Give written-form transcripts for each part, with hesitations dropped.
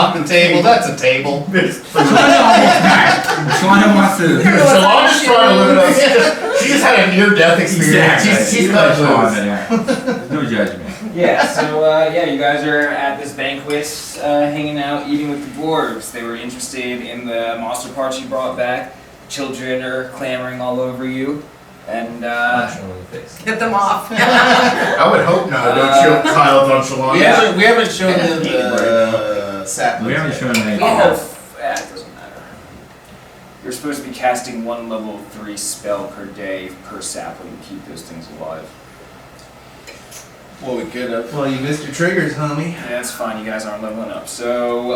off the table. That's a table. Shauna wants to. Shalana's trying to limit us. She just had a near-death experience. Exactly. She's got There's no judgment. Yeah, so you guys are at this banquet, hanging out, eating with the dwarves. They were interested in the monster parts you brought back. Children are clamoring all over you, and Get them off. I would hope not. Don't show Kyle on Shalana. We haven't shown them the saplings. We haven't shown anything. yeah, it doesn't matter. You're supposed to be casting 1 level 3 spell per day per sapling to keep those things alive. Well, we could have. Well, you missed your triggers, homie. Yeah, that's fine. You guys aren't leveling up. So,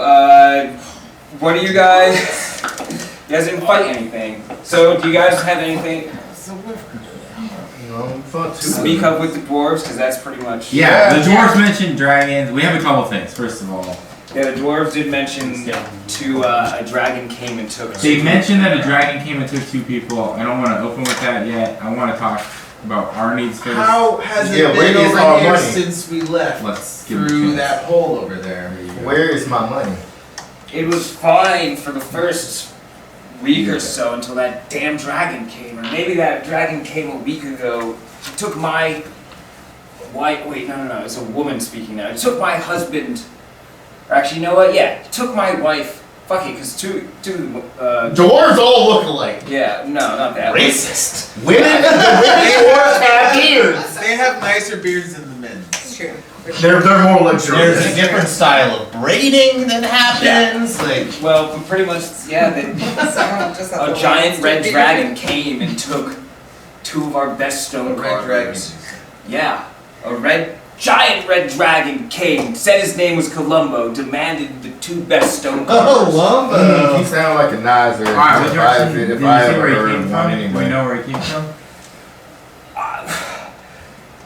what do you guys? You guys didn't fight anything. So, do you guys have anything to speak of with the dwarves? Because that's pretty much. Yeah, the dwarves mentioned dragons. We have a couple things. First of all, yeah, the dwarves did mention a dragon came and took. They mentioned that a dragon came and took 2 people. I don't want to open with that yet. I want to talk about our needs first. How has it been over here since we left? Let's give through that hole over there. Where is my money? It was fine for the first week or so until that damn dragon came, or maybe that dragon came a week ago. He took my wife. Wait, no, it's a woman speaking now. He took my husband. Or actually, you know what? Yeah, he took my wife. Fuck it, because two. Dwarves all look alike. Yeah, no, not that. Racist. Women dwarves have beards. They have nicer beards than the men. It's true. They're more luxurious. There's a different style of braiding that happens. Like, well, pretty much, yeah. A giant red dragon came and took 2 of our best stone carvers. Yeah, giant red dragon came, said his name was Columbo, demanded the 2 best stone carvers. Columbo! He sounded like a Nazi. Alright, what's your If I see ever where he heard came of from? one anyway. We know where he came from?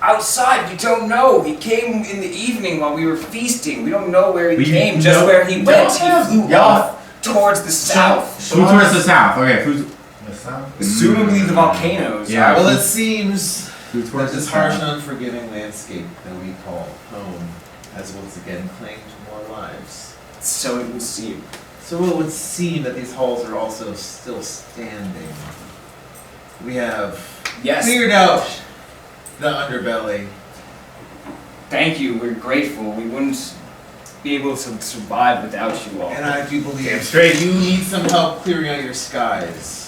Outside, we don't know. He came in the evening while we were feasting. We don't know where he came, just know- where he went. He flew off towards the south. Who's towards the south? Okay, who's The south? Presumably the volcanoes. Yeah. Well, it seems who's that towards this the harsh south? and unforgiving landscape that we call home has once again claimed more lives. So it would seem. So it would seem that these halls are also still standing. We have cleared out the underbelly. Thank you. We're grateful. We wouldn't be able to survive without you all. And I do believe Damn straight. you need some help clearing out your skies.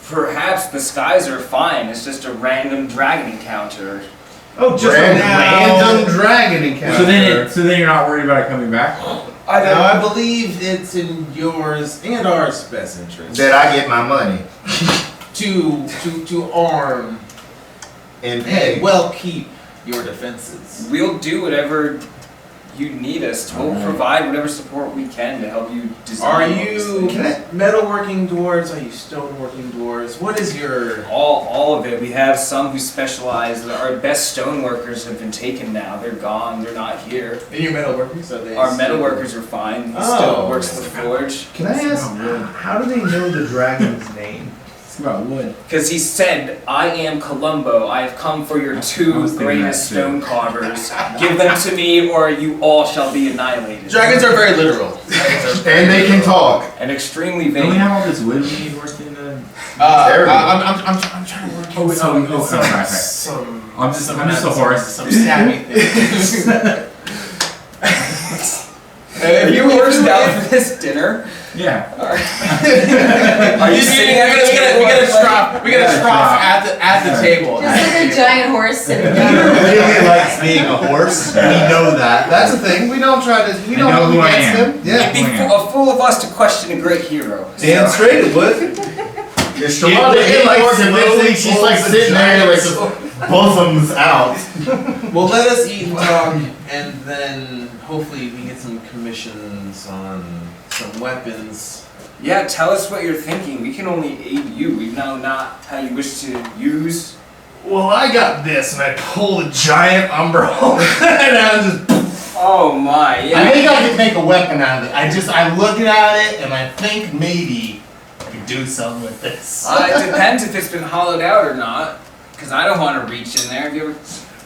Perhaps the skies are fine. It's just a random dragon encounter. Oh, just a random dragon encounter. So then you're not worried about it coming back? I believe it's in yours and ours best interest that I get my money to arm and pay. Well keep your defenses. We'll do whatever you need us to. We'll provide whatever support we can to help you design. Are you metalworking dwarves? Are you stoneworking dwarves? What is your... All of it. We have some who specialize. Our best stoneworkers have been taken now. They're gone. They're not here. And your metalworkers? Our metalworkers are fine. He still works the forge. Can I ask, how do they know the dragon's name? It's about wood. Because he said, I am Columbo. I have come for your 2 greatest stone carvers. Give them to me or you all shall be annihilated. Dragons are very literal. And they can talk. And extremely Don't we vain. have all this wood we need working in? I'm trying to work in right. I'm just a horse. Some stabby things. Are you horse down for this dinner? Yeah. Are you sitting at the table? We get a trough at the table. Just like a giant horse sitting he down. really likes being a horse. We know that. That's the thing. We don't try to. We don't know who go I against am. him. Yeah. It'd be a fool of us to question a great hero. Damn straight it would. Shalana eventually she's like sitting there like bosoms out. Well, let us eat and talk, and then hopefully we get some commissions on some weapons. Yeah, tell us what you're thinking. We can only aid you. We know not how you wish to use. Well, I got this, and I pulled a giant umbrella, and I was just. Oh my! Yeah. I think I could make a weapon out of it. I look at it, and I think maybe I could do something with this. It depends if it's been hollowed out or not. Because I don't want to reach in there. Have you ever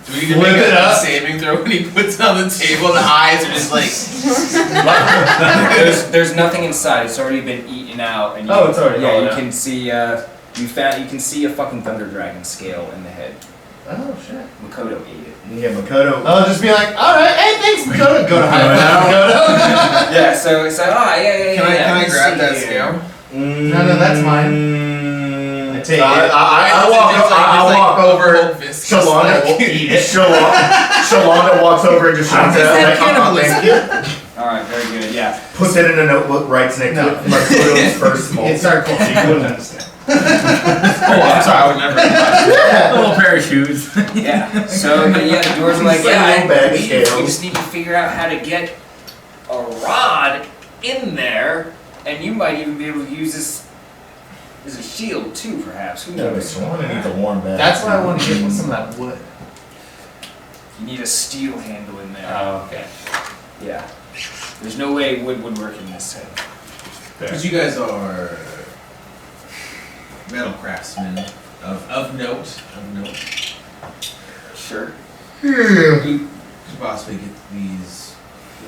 Do we need to make a saving throw when he puts it on the table? The eyes are just like. there's nothing inside. It's already been eaten out. And you, it's already. Yeah, you can see. You can see a fucking thunder dragon scale in the head. Oh shit. Makoto ate it. Yeah, Makoto. I'll just be like, all right, hey, thanks, Makoto. Go to high Makoto. Yeah, so it's like, yeah. Can I grab that scale? No, that's mine. I take it. I walk over. Shalonda will eat it. Shalonda walks over and just shouts out like, thank you. Alright, very good, yeah. Puts it in a notebook, writes next to it. Makoto's first small. It's our culture, you wouldn't understand. Oh, I'm sorry, I would never. A little pair of shoes. Yeah. So the dwarves are like, we just need to figure out how to get a rod in there, and you might even be able to use this as a shield too, perhaps. Who knows? Shalonda needs a warm bag. That's why I want to get some of that wood. You need a steel handle in there. Oh, okay. Yeah. There's no way wood would work in this head. Because you guys are metal craftsmen of note. Sure. Could possibly get these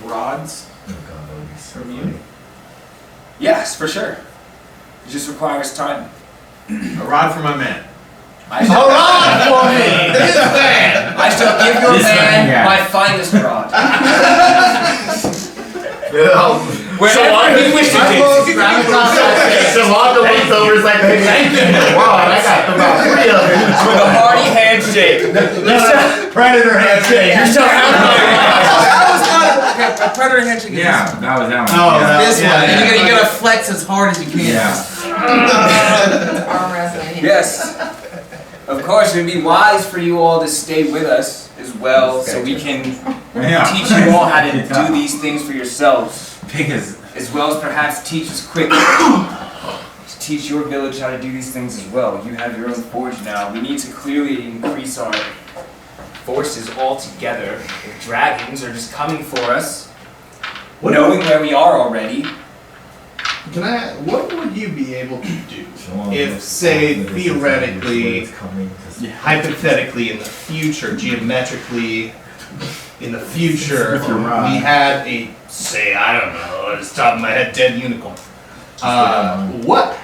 rods Oh god, that would be so from you? funny. Yes, for sure. It just requires time. A rod for my man. I shall give your man my finest rod. Wherever he wishes it. Shalonda looks over and is like, hey, thank you. Wow, I got about 3 of them. With a hearty handshake. Predator handshake. You shall have my rod. That was not a predator handshake. Yeah, that was that one. Oh, yeah. this one. And you gotta flex as hard as you can. Yeah. Arm wrestling. Yes. Of course, it would be wise for you all to stay with us as well, so we can teach you all how to do these things for yourselves. As well as perhaps teach us quickly to teach your village how to do these things as well. You have your own forge now. We need to clearly increase our forces all together. If dragons are just coming for us, knowing where we are already. What would you be able to do if, say, theoretically, hypothetically, in the future, geometrically, in the future, we had a, say, I don't know, at the top of my head, dead unicorn. What,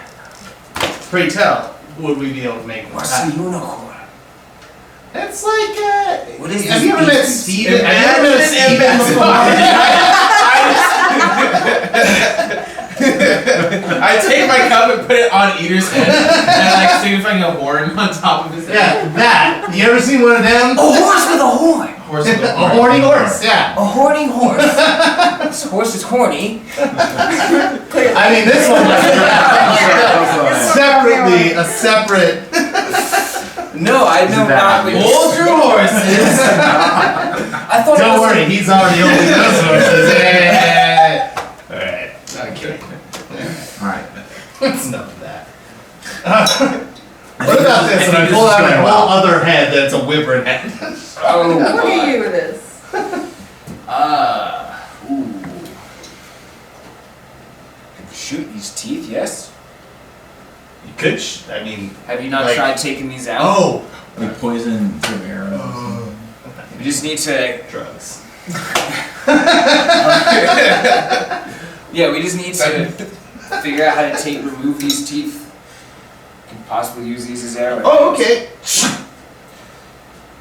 pray tell, would we be able to make What's a unicorn? It's like, What is have this you ever met beast? Steven? Have you ever met Steven I take my cup and put it on Eater's head and like signifying a horn on top of his head. Yeah, that. You ever seen one of them? A horse with a horn! Horse with a A horny horse, yeah. A horny horse. This horse is horny. I mean, this one was separately, a separate. No, I know not what Hold your horses! I thought Don't it was worry, he's already holding those horses. Yeah. Alright, okay. Alright. It's enough of that. What about this? And I pull out a whole other head that's a wyvern head. Oh, Look at you with this. ooh. Shoot these teeth, yes? You could, I mean. Have you not Like- tried taking these out? Oh! Like poison sort of arrows. You just need to. Drugs. Yeah, we just need to figure out how to remove these teeth. Could possibly use these as arrows. Oh, okay.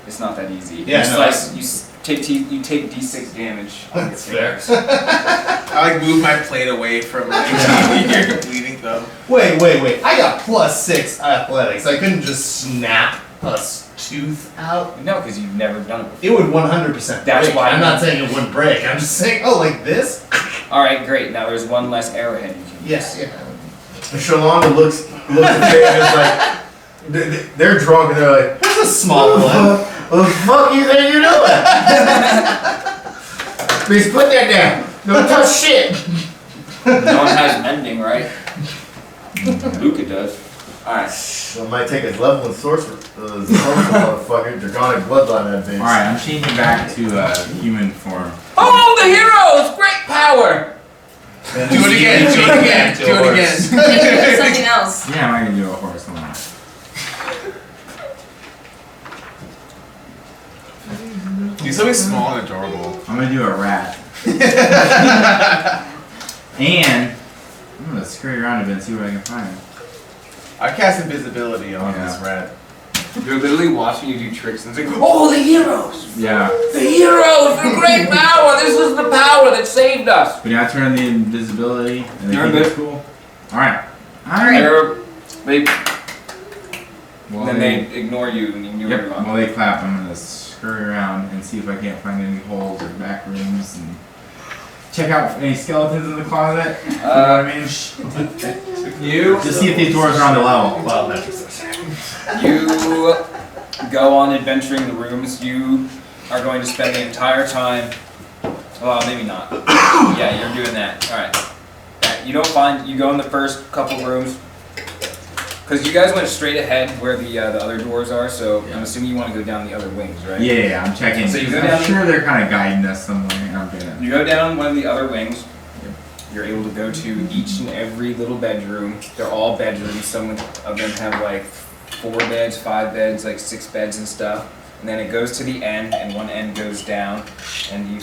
It's not that easy. Yeah, you no, slice, you take D6 damage on your That's fair. fingers. I like move my plate away from like your bleeding thumb. Wait. I got +6 athletics. I couldn't just snap a tooth out. No, because you've never done it before. It would 100% That's break. why I'm not saying it wouldn't break. I'm just saying, oh, like this? Alright, great. Now there's one less arrowhead you can use. Yes, yeah. Shalonda looks at me and is like, they're drunk and they're like, There's a small one. what the fuck you think you're doing? Please put that down. Don't touch shit. No one has mending, right? Luca does. Alright. I might take his level 1 sorcerer, motherfucker, draconic bloodline that bitch. Alright, I'm changing back to human form. Oh, the heroes! Great power! Do it again, do it again, do it again. Something else. Yeah, I'm not gonna do a horse one. And I'm gonna scurry around a bit and see what I can find. I cast invisibility on Yeah. this rat. They're literally watching you do tricks and it's like, oh, the heroes! Yeah. The heroes! The great power! This was the power that saved us! But yeah, I turn the invisibility and they You're think good. it's cool. Alright. Alright. Then they ignore you and you Yep. are gone. While they clap, I'm gonna scurry around and see if I can't find any holes or back rooms and check out any skeletons in the closet. You know what I mean? You Just see if these doors are on the level. Wild magic success. You go on adventuring the rooms. You are going to spend the entire time. Well, maybe not. Yeah, you're doing that. All right. You don't find. You go in the first couple rooms because you guys went straight ahead where the other doors are. So I'm assuming you want to go down the other wings, right? Yeah, I'm checking. So you go I'm down- sure they're kind of guiding us somewhere. I'm gonna. You go down one of the other wings. You're able to go to each and every little bedroom. They're all bedrooms. Some of them have like 4 beds, 5 beds, like 6 beds and stuff. And then it goes to the end, and one end goes down, and you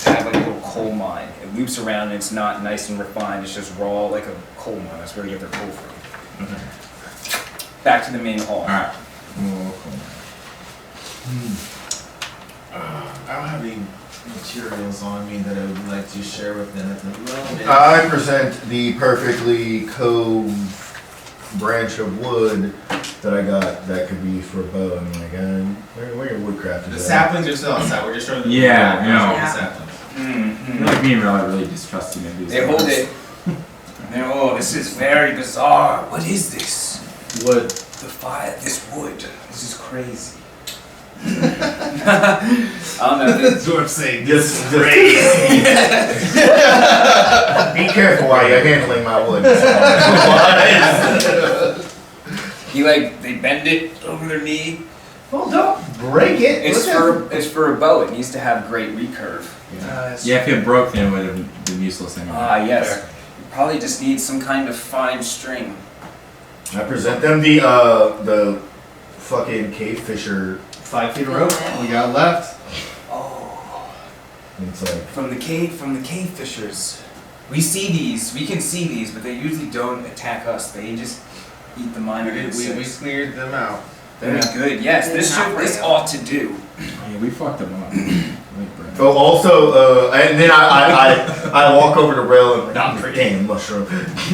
have like a little coal mine. It loops around, and it's not nice and refined. It's just raw, like a coal mine. That's where they get their coal from. Okay. Back to the main hall. Alright. I don't have any materials on me that I would like to share with them at the moment. I present the perfectly cove branch of wood that I got that could be used for a bow. I'm like, where your woodcraft The is at? saplings are still outside. We're just showing them. Yeah, I know. The saplings. Mm-hmm. Like me and Rel are really distrusting of these. They hold it. They're, oh, this is very bizarre. What is this? Wood. The fire, this wood. This is crazy. I don't know. That's what I'm saying. Just Crazy. be careful while you're handling my wood. They bend it over their knee. Well, don't break it. It's for a bow. It needs to have great recurve. Yeah, if it broke, then it would have been useless anyway. Yes. You probably just need some kind of fine string. I present them the fucking cave fisher. 5 feet of rope. We got left. Oh, It's like, from the cave fishers. We see these. We can see these, but they usually don't attack us. They just eat the miner. We cleared them out. Very good. Yes, this ought to do. Yeah, we fucked them up. oh, also, and then I walk over to Rail and like, damn mushroom,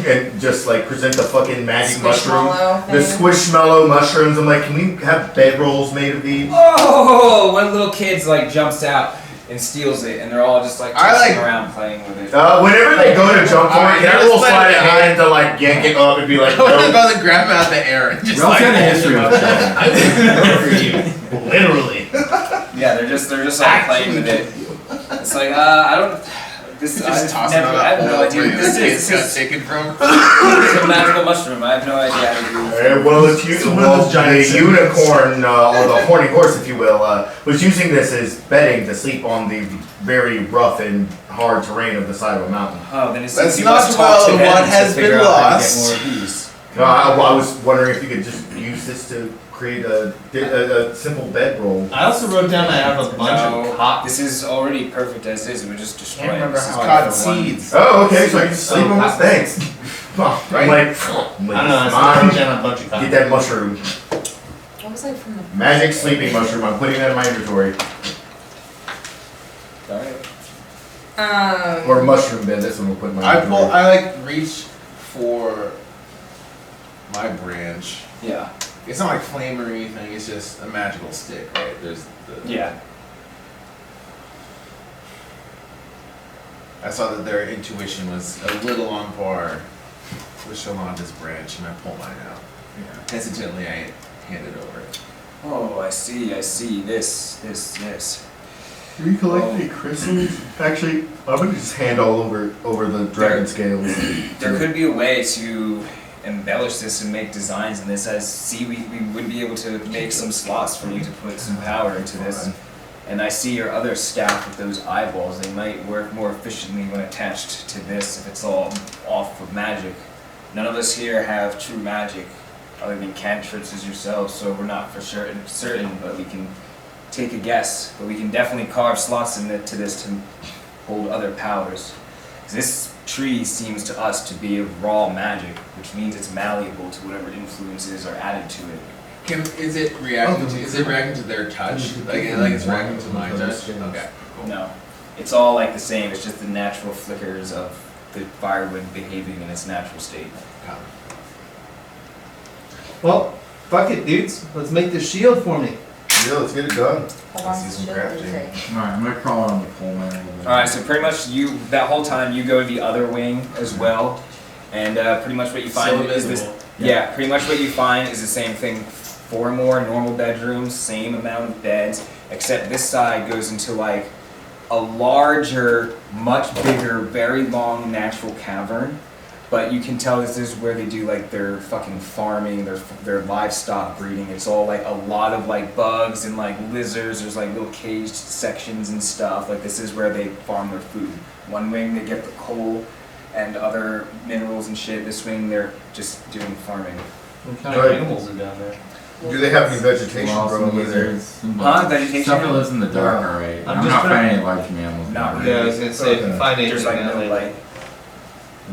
and just like present the fucking magic mushroom, Squishmallow the thing. squishmallow mushrooms. I'm like, can we have bedrolls made of these? Oh, one little kid's like jumps out and steals it, and they're all just like tossing around playing with it. Whenever they go to jump for it, can I roll slide a hand to like yank it up and be like, I was no. about to grab it out of the air and just Rel's like. got a history of Literally. Yeah, they're just like playing with it. It's like I don't. This Just I've toss it never. out I have no idea what where this the is. kids This got is taken from. a magical mushroom. I have no idea how to do it. Well, it's It's one of those giant the cinnamons. unicorn, or the horny horse, if you will, was using this as bedding to sleep on the very rough and hard terrain of the side of a mountain. Oh, then it Let's seems you not must talk to dwell on them what to has figure been out how to lost. get more of these. I was wondering if you could just use this to create a simple bedroll. I also wrote down I have a bunch No, of cotton. this is already perfect as is. It would just destroy Can't it. remember This is how I caught Caught seeds. Oh, okay, so I can just sleep on this. Thanks. I'm like, I don't know. I wrote down a bunch of cotton. get that mushroom. What was I from the Magic sleeping mushroom. I'm putting that in my inventory. Alright. Or mushroom bed. This one we'll put in my inventory. I reach for my branch. Yeah. It's not like flame or anything, it's just a magical stick, right? There's the Yeah. I saw that their intuition was a little on par with Sholanda's branch, and I pull mine out. Hesitantly, I hand it over. Oh, I see. This. Do you collect any crystals? Actually, I'm gonna just hand all over the dragon scales. There could be a way to embellish this and make designs in this. We would be able to make some slots for you to put some power into this. And I see your other staff with those eyeballs. They might work more efficiently when attached to this if it's all off of magic. None of us here have true magic other than cantrips as yourselves, so we're not for certain, but we can take a guess. But we can definitely carve slots into this to hold other powers. This tree seems to us to be of raw magic, which means it's malleable to whatever influences are added to it. Is it reacting to their touch? Like it's reacting to my touch? Okay. Cool. No. It's all like the same, it's just the natural flickers of the firewood behaving in its natural state. Well, fuck it, dudes. Let's make this shield for me. Yeah, let's get it done. How long does the shield take? Alright, I'm gonna crawl on the pole man a little bit. Alright, so pretty much that whole time you go to the other wing as well, and pretty much what you find is this. Yeah, pretty much what you find is the same thing. 4 more normal bedrooms, same amount of beds, except this side goes into like a larger, much bigger, very long natural cavern. But you can tell this is where they do like their fucking farming, their livestock breeding. It's all like a lot of like bugs and like lizards. There's like little caged sections and stuff. Like this is where they farm their food. One wing they get the coal and other minerals and shit. This wing they're just doing farming. What kind of animals are down there? Do they have any vegetation Well, growing some over there? lizards, some Huh? bugs. Vegetation? Stuff that lives in the dark, Yeah. alright. I'm I'm just not trying- finding any large mammals. Not down Yeah, I there. was gonna say, if you Okay. find anything There's like down no there, like.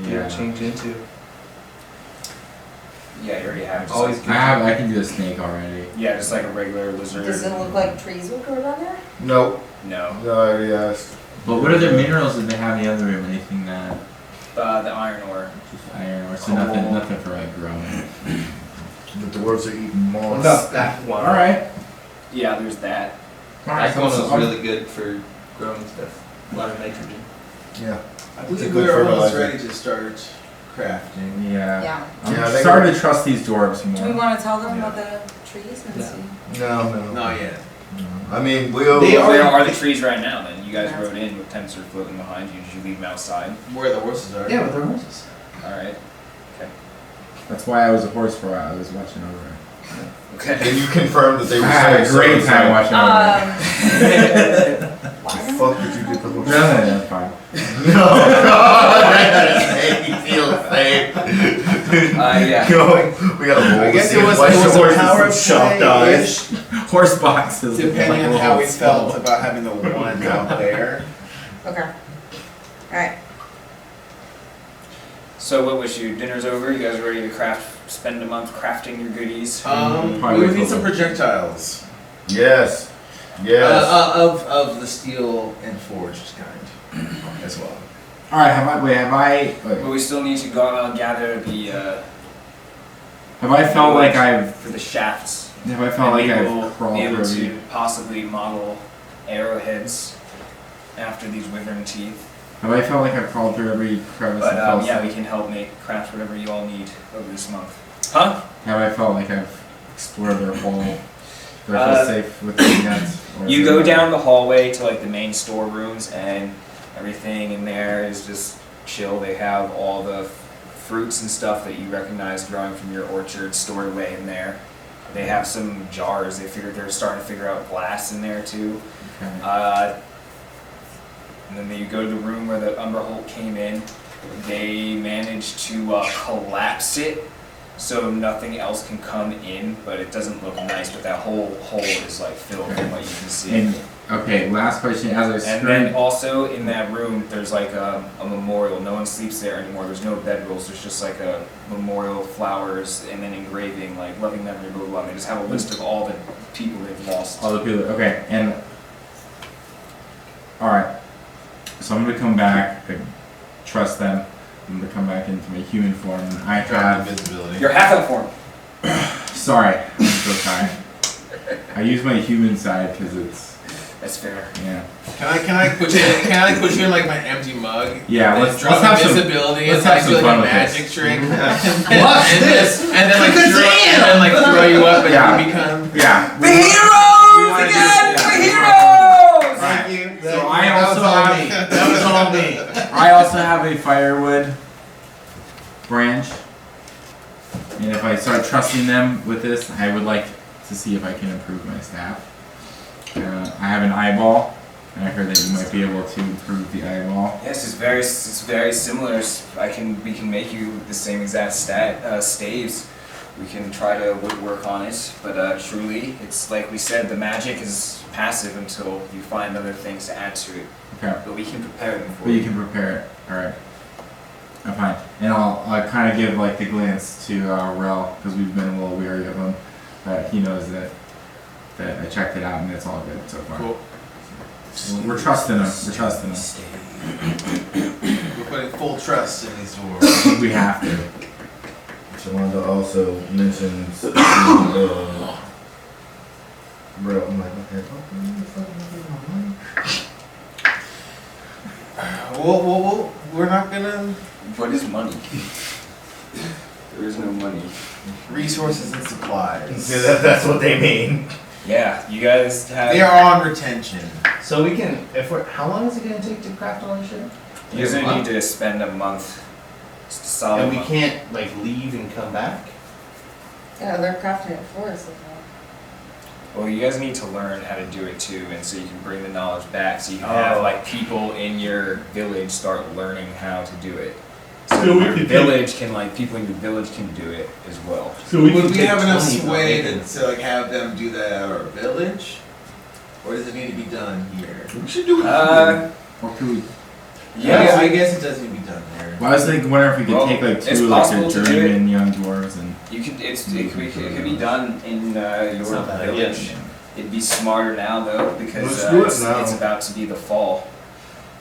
yeah, change into. Yeah, you already have. Just Always like, good. I can do a snake already. yeah, just like a regular lizard. Does it look like trees would grow down there? No. No. No, I already asked. But what other minerals did they have in the other room? Anything that The iron ore. just iron or so Coal. nothing for like growing. The dwarves are eating moss. No, that one. Alright. Yeah, there's that. That one was so- really good for growing stuff. A lot of nitrogen. Yeah. I It's a believe good we're almost fertilizer. ready to start crafting. Yeah. Yeah. I'm Yeah, they starting to trust these dwarves Do we more. want to tell them Yeah. about the trees and Yeah. see? No. Not yet. I mean, we'll. They are- Where are the trees right now then? You guys rode in with tents are floating behind you. Did you leave them outside? Where the horses are. Yeah, with the horses. Alright. That's why I was a horse for a while. I was watching over it. Okay. And you confirmed that they I were had a safe, great so time watching over it. The fuck did you get the horses? No, that's fine. No. He feels safe. Yeah. Go. We gotta roll I to guess see it if was West a Shores power is some shocked eyes. Horse boxes. Depending on Like how we little felt skull. about having the one out there. Okay. Alright. So what was your dinner's over? You guys ready to spend a month crafting your goodies? Probably We with need some little- projectiles. Yes. Yes. Of the steel and forged kind as well. Alright, have I But we still need to go gather the have I felt like I've for the shafts. have I felt like And we will I've crawled be able through to possibly model arrowheads after these wyvern teeth. have I felt like I've crawled through every crevice But and fell yeah, asleep? we can help craft whatever you all need over this month. Huh? Have I felt like I've explored their whole do I Uh, feel safe with the nuts? Or You is go it- down the hallway to like the main storerooms, and everything in there is just chill. They have all the fruits and stuff that you recognize growing from your orchard stored away in there. They have some jars. They're starting to figure out glass in there too. Okay. And then you go to the room where the Umberholt came in. They managed to collapse it so nothing else can come in, but it doesn't look nice. But that whole hole is like filled from what you can see. And okay, last question as I And scurry. then also in that room, there's like a memorial. No one sleeps there anymore. There's no bedrolls. There's just like a memorial, flowers, and then engraving, like loving memory, blah, blah, blah. They just have a list of all the people they've lost. All the people. Okay, and all right. So I'm gonna come back. I trust them. I'm gonna come back into my human form. And I have. Invisibility. You're half that form. Sorry, I'm so tired. I use my human side because it's That's fair. yeah. Can I put you? Can I put you in like my empty mug? Yeah, And let's drop have some. invisibility let's and have like some do like fun a with magic this. trick. Watch this! And then like throw you up and Yeah. you become. Yeah. The heroes wanna do- again! yeah, The we heroes! Right. you. So I also have. That was all me. I also have a firewood branch, and if I start trusting them with this, I would like to see if I can improve my staff. I have an eyeball, and I heard that you might be able to improve the eyeball. Yes, it's very similar. We can make you the same exact staves. we can try to woodwork on it. But truly, it's like we said, the magic is passive until you find other things to add to it. Okay. But we can prepare them for But you can prepare it. Alright. I'm fine. And I'll kind of give like the glance to Rel, because we've been a little weary of him. He knows that I checked it out and it's all good so far. Cool. We're trusting him. We're trusting him. We're putting full trust in these dwarves. We have to. So I wanted to also mention bro, I'm like, okay, We're not gonna. What is money? There is no money. Resources and supplies. yeah, that's what they mean. Yeah, you guys have. They are on retention. So we can, how long is it gonna take to craft all this shit? You guys are gonna need to spend a month. Just a solid And we month. can't like leave and come back? Yeah, they're crafting it for us. Well, you guys need to learn how to do it too, and so you can bring the knowledge back, so you can have like people in your village start learning how to do it. So your village can people in your village can do it as well. So Would we have enough sway to like have them do that at our village, or does it need to be done here? We should do it. Or could we? Yeah, I guess it does need to be done there. Well, I was thinking, wonder if we could Well, take like it's two like possible the to do it. German young dwarves and. you could. It could be done in your not bad idea. village. It'd be smarter now though, because Let's do it it's, now. it's about to be the fall,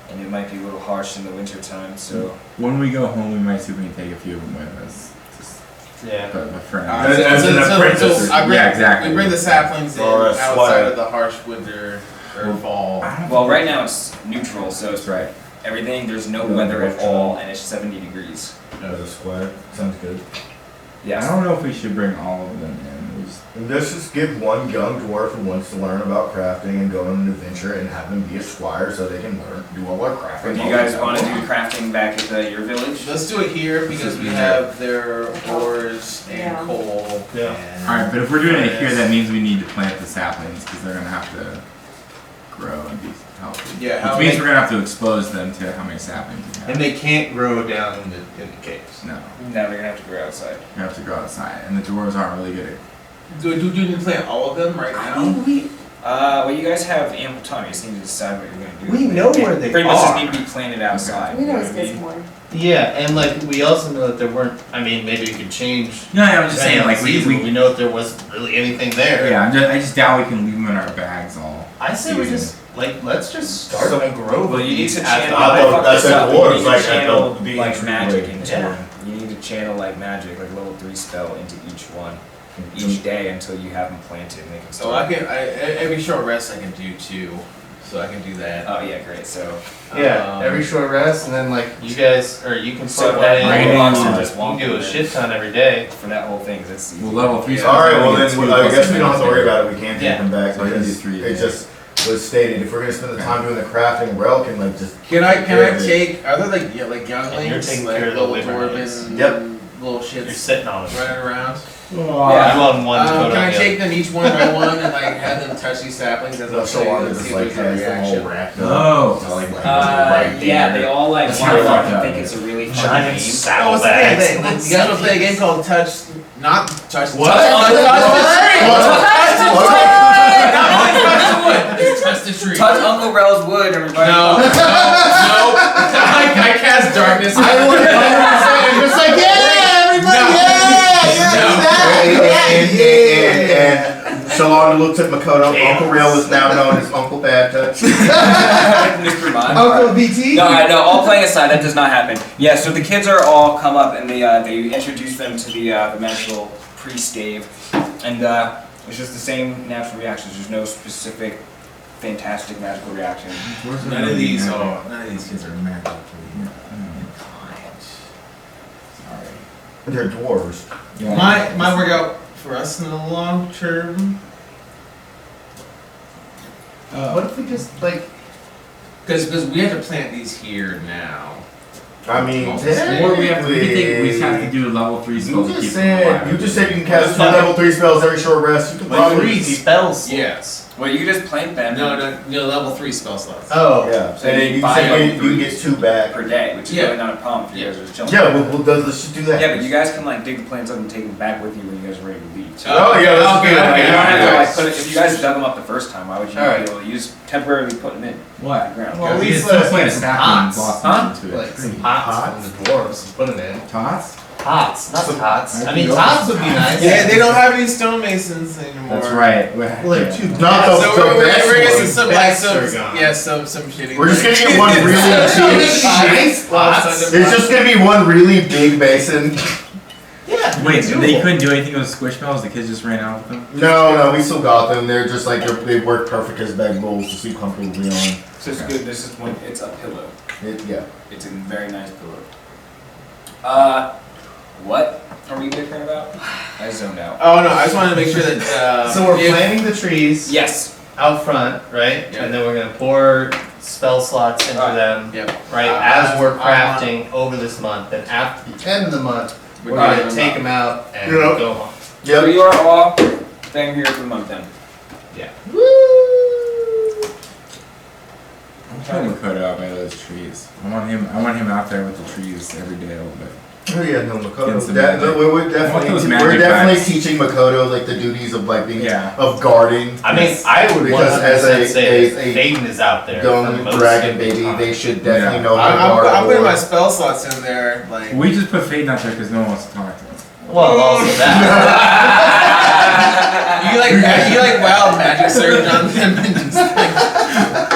and it might be a little harsh in the winter time. So When we go home, we might see if we can take a few of them with us. Just Yeah. but my friend. Yeah, exactly. We bring the saplings in Or a outside sweater. of the harsh winter or fall. well, right now it's neutral, so it's That's right. everything. There's no No weather at moisture. all, and it's 70 degrees. As a square. Sounds good. Yes. I don't know if we should bring all of them in. We just, Let's just give one young dwarf who wants to learn about crafting and go on an adventure and have them be a squire so they can learn, do all our crafting. Do you guys want to do crafting back at your village? Let's do it here because we have their ores and Yeah. coal. Yeah. and- Alright, but if we're doing it here, that means we need to plant the saplings because they're gonna have to grow and be healthy. Yeah, how Which means they- we're gonna have to expose them to how many saplings we have. And they can't grow down in the caves. No, No, they're gonna have to go outside. we have to go outside, and the dwarves aren't really good at. Do you need to plant all of them right now? Well, you guys have ample time. You just need to decide what you're gonna do. We know where they pretty much just are. need to be planted outside. We you know what it's I this mean? more. Yeah, and like we also know that there weren't. I mean, maybe we could change. No, yeah, I'm just saying, like we know that there wasn't really anything there. Yeah, I just doubt we can leave them in our bags all. I say we just let's just start a grove. Well, of you need these to at channel. the- I thought fucked that's this a up. dwarf, You need like, to at channel the like beach, magic like- into Yeah. them. You need to channel like magic, like level 3 spell into each one, each day until you have them planted and they can So start. every short rest I can do too. So I can do that. Oh yeah, great. So Yeah, every short rest, and then like you guys or you can So put that one in. Raining Warlocks on are it. just You can do a wonky shit ton every day. for that whole thing. That's easy. Well, level 3. Yeah. Alright, well Get then, two I plus guess we don't have to worry another. about it, we can't take Yeah. them back, So I can do because 3 a it day. just was stated, if we're gonna spend the time doing the crafting, Rel can like just. Can I care of it. take? Are there like And you're younglings, taking like care of the little wyverns. dwarven Yep. little You're shits sitting on it. running around? You on one to go Can down I the take them each one by one and like have them touch these saplings as I'm That's so long, and it's see just if like there's a has them all reaction? wrapped Oh. up. So, like, Yeah, they all like That's want to really fucked up. think it's a really fun Giant game. Oh, saddlebags. it's a game. You gotta play a game called Touch, not Touch. What? Touch the tree. Touch Uncle Rel's wood, everybody. No, no, no. I cast darkness. It's like And Shalonda looks at Makoto. Uncle Real is now known as Uncle Bad Touch. Mr. Mime. Uncle BT. No, all playing aside, that does not happen. Yeah, so the kids are all come up and they introduce them to the magical pre-stave, and it's just the same natural reactions. There's no specific fantastic magical reaction. None of these kids are magic. They're dwarves. Might work out for us in the long term. What if we just like? Because we have to plant these here now. I mean, Or we have to, we just have to do a level 3 spell to keep them alive. You just said you can cast 2 level 3 spells every short rest. You can Like probably 3 spells. Yes. Well, you can just plant them. No, level 3 spell slots. Oh. Yeah, So and then you you buy can level you can get 2 back. per day, which is Yeah. really not a problem if you guys are just chilling. Yeah, let's just do that. Yeah, but you guys can like dig the plants up and take them back with you when you guys are ready to leave. So Oh yeah, let's Okay, do that. okay, you don't have to Yeah. like put it, if you guys dug them up the first time, why would you not Alright. be able to use temporarily put them in What? the ground? Well, We we can still still have play a some stack pots. and blossom Huh? into it. Like some pots from the dwarves to put them in. Tots? Tots, not tots. I mean, tots would be nice. Yeah, they don't have any stonemasons anymore. That's right. Well, like Yeah. 2 Not the- So the we're best gonna get ones. some Best are gone. some shitty. We're just gonna get one really big. spots. It's just gonna be one really big basin. Yeah. Wait, doable. they couldn't do anything with squishmallows? The kids just ran out with them? No, we still got them. They're just like they work perfect as bag bowls to sleep comfortably on. So it's good. This is when it's a pillow. Yeah. It's a very nice pillow. What are we bickering about? I zoned out. Oh no, I just wanted to make sure that. So we're if- planting the trees Yes. out front, right? Yeah. And then we're gonna pour spell slots into Alright. them, Yep. right? As we're crafting over this month. Then after the end of the month, we're Alright. gonna take them out and Yep. go home. So Yep. you are all staying here for the month then. I'm trying to cut out by those trees. I want him out there with the trees every day a little bit. Oh yeah, no Makoto. Get some We're magic. I want those magic definitely backs. teaching Makoto like the duties of like being Yeah. of guarding. I mean, I would Because 100% as a- say a Faden is out there. Young for most dragon of the baby, time. they should definitely Yeah. know how to I'm guard. putting or- my spell slots in there, like. We just put Faden out there because no one wants to talk to him. Well, also that. you like wild magic surge on them and just like.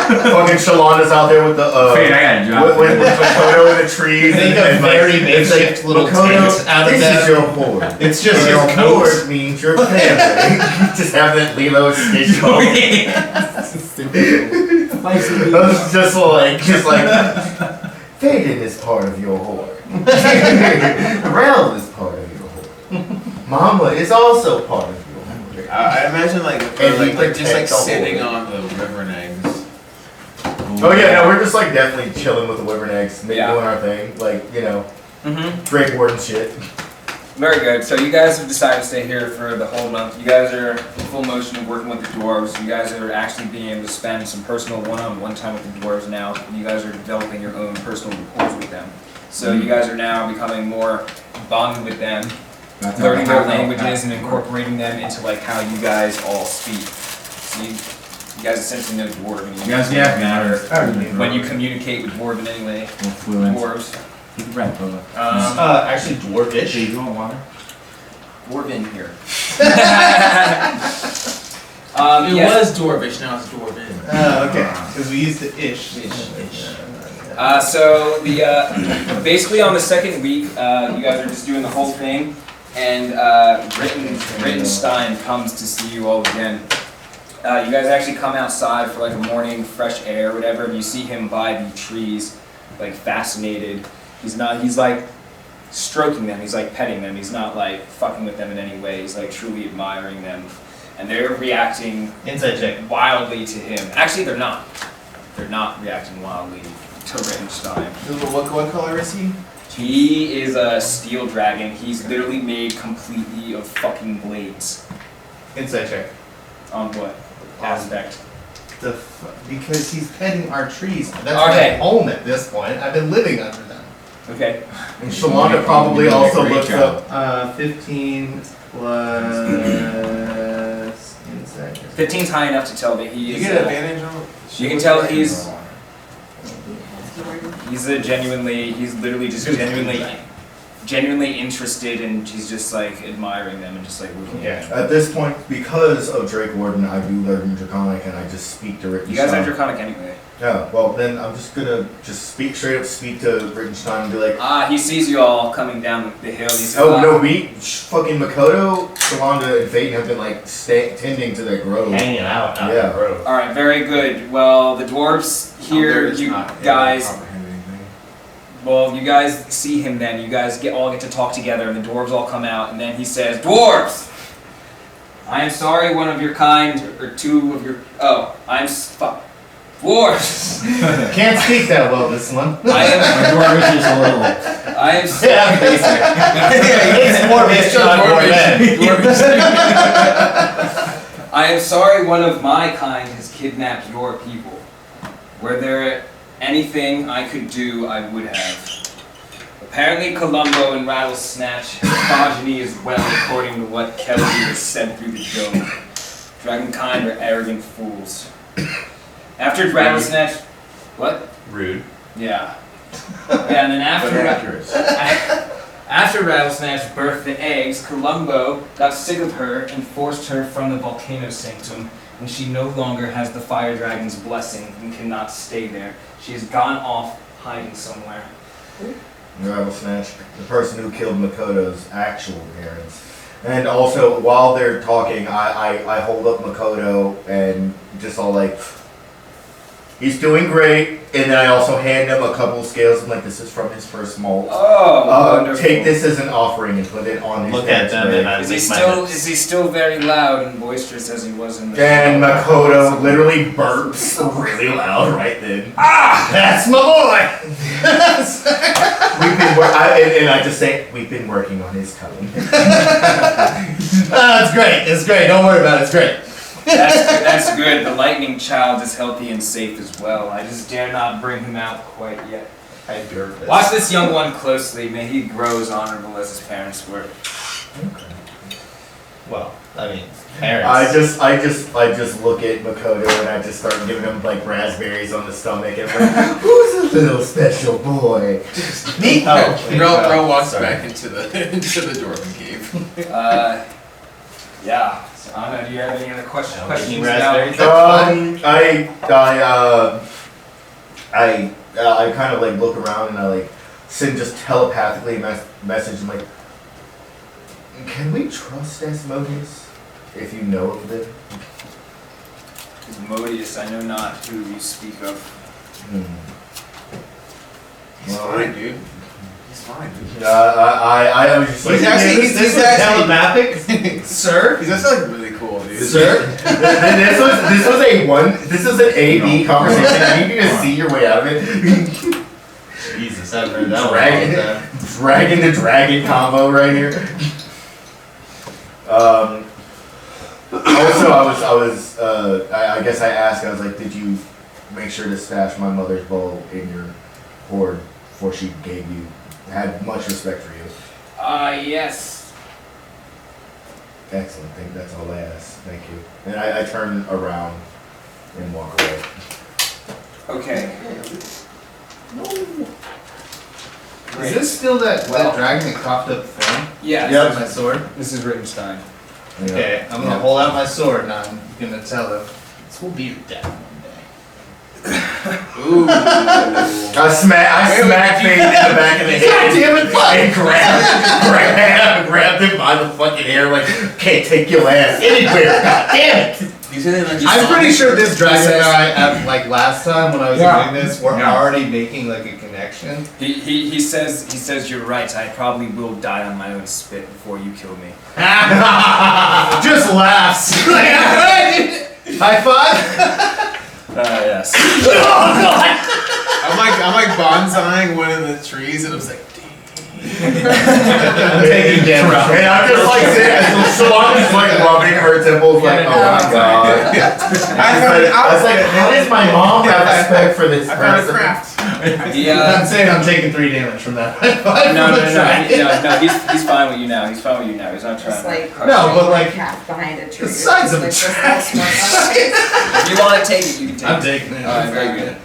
Fucking Shalonda's out there with the Fade, I got a job. with Makoto in the trees. Make a and, like, very it's like, makeshift little Makoto, tent out of this that. is your horde. It's just your his coat. horde means your family. Just have that Lilo Stitch just like Faden is part of your horde. Rel is part of your horde. Mama is also part of your horde. I imagine like And we just like protect the sitting horde. on the river eggs. Oh yeah, no, we're just like definitely chilling with the wyvern eggs, Yeah. doing our thing, like, you know, Mm-hmm. Drakewarden shit. Very good. So you guys have decided to stay here for the whole month. You guys are in full motion of working with the dwarves. You guys are actually being able to spend some personal one-on-one time with the dwarves now. You guys are developing your own personal rapport with them. So you guys are now becoming more bonded with them, That's learning how their I languages and felt. incorporating them into like how you guys all speak. So you guys essentially know Dwarven. You guys, yeah, matter. When you communicate with Dwarven anyway, We're fluent. dwarves. Keep it right, Boba. Actually dwarvish. Hey, you want water? Dwarven here. It yes. was dwarvish, now it's dwarven. Oh, okay. Because we used to ish. So the basically on the second week, you guys are just doing the whole thing, and Rittenstein comes to see you all again. You guys actually come outside for like a morning, fresh air, whatever, and you see him by the trees, like fascinated. He's like stroking them. He's like petting them. He's not like fucking with them in any way. He's like truly admiring them, and they're reacting Inside check. wildly to him. Actually, they're not. They're not reacting wildly to Rittenstein. What color is he? He is a steel dragon. He's literally made completely of fucking blades. Inside check. On what aspect? Because he's petting our trees. That's Okay. my home at this point. I've been living under them. Okay. And Shalonda probably also looks up. 15 plus inside check. 15's high enough to tell that he You is. get advantage on it? You can tell he's literally just genuinely interested, and he's just like admiring them and just like looking at them. At this point, because of Drakewarden, I do learn Draconic and I just speak to Rittenstein. You guys have Draconic anyway. Yeah, well then I'm just gonna straight up speak to Rittenstein and be like, He sees you all coming down the hill. He says, oh no, fucking Makoto, Shalonda, and Faden have been like tending to their grove. Hanging out Yeah. the road. All right, very good. Well, the dwarves here, you guys. Well, you guys see him then. You guys all get to talk together, and the dwarves all come out, and then he says, "Dwarves, I am sorry one of your kind, or two of your... Oh, Dwarves! Can't speak that well, this one. I am... My dwarvish is a little. I am... Yeah, basic. It's more It's bitch, not more dwarvish. men. I am sorry one of my kind has kidnapped your people. Were there anything I could do, I would have. Apparently Columbo and Rattlesnatch have progeny as well, according to what Kelly has said through the dome. Dragonkind are arrogant fools. After Rattlesnatch... What? Rude. Yeah. And then after Rattlesnatch birthed the eggs, Columbo got sick of her and forced her from the Volcano Sanctum, and she no longer has the Fire Dragon's blessing and cannot stay there. She has gone off hiding somewhere. Rattlesnatch, the person who killed Makoto's actual parents. And also, while they're talking, I hold up Makoto and just all like, he's doing great. And then I also hand him a couple of scales. I'm like, this is from his first molt. Oh, wonderful. Take this as an offering and put it on his Look at them and I Is he still very loud and boisterous as he was in the And Makoto literally burps really loud right then. Ah! That's my boy! I just say, we've been working on his tongue. It's great. It's great. Don't worry about it. It's great. That's good. The lightning child is healthy and safe as well. I just dare not bring him out quite yet. Watch this young one closely. May he grow as honorable as his parents were. Okay. Well, I mean, parents. I just look at Makoto and I just start giving him like raspberries on the stomach and like, who's a little special boy? Bro walks back into the dwarven cave. Yeah. So, Anna, do you have any other questions raspberries? I kind of like look around and I like send just telepathically a message. I'm like, can we trust Asmodeus if you know of them? Asmodeus, I know not who you speak of. He's fine, dude. He's fine, dude. I was just like, He's actually telepathic, sir. He's actually like really cool, dude. Sir, this was an A/B conversation. I need you to see your way out of it. Jesus, I've heard that Dragon to dragon combo right here. Also, I guess I asked. I was like, did you make sure to stash my mother's bow in your hoard before she had much respect for you? Yes. Excellent. I think that's all I asked. Thank you. And I turn around and walk away. Okay. is this still that dragon that coughed up thing? Yeah. Yep. My sword. This is Rittenstein. Okay, I'm gonna hold out my sword and I'm gonna tell him this will be your death one day. Ooh. I smack Fiend in the back of the head. damn it, and grabbed him by the fucking hair like, okay, take your ass anywhere. God damn it. I'm pretty sure this dragon and I, like last time when I was doing this, we're already making like a connection. He says you're right. I probably will die on my own spit before you kill me. Just laughs. High five. Yes. I'm like bonsaiing one of the trees, and I was like, I'm taking damage. And I'm just like sitting, so I'm just like rubbing her temples like, oh my god. I was like, how does my mom have respect for this I found a person? craft. I'm saying I'm taking 3 damage from that. No, he's fine with you now. He's fine with you now. He's not trying Just to like crush No, you. but like half behind a tree. the size of a Like, just dragon. If you want to take it, you can take I'm it. taking it. Alright, very good.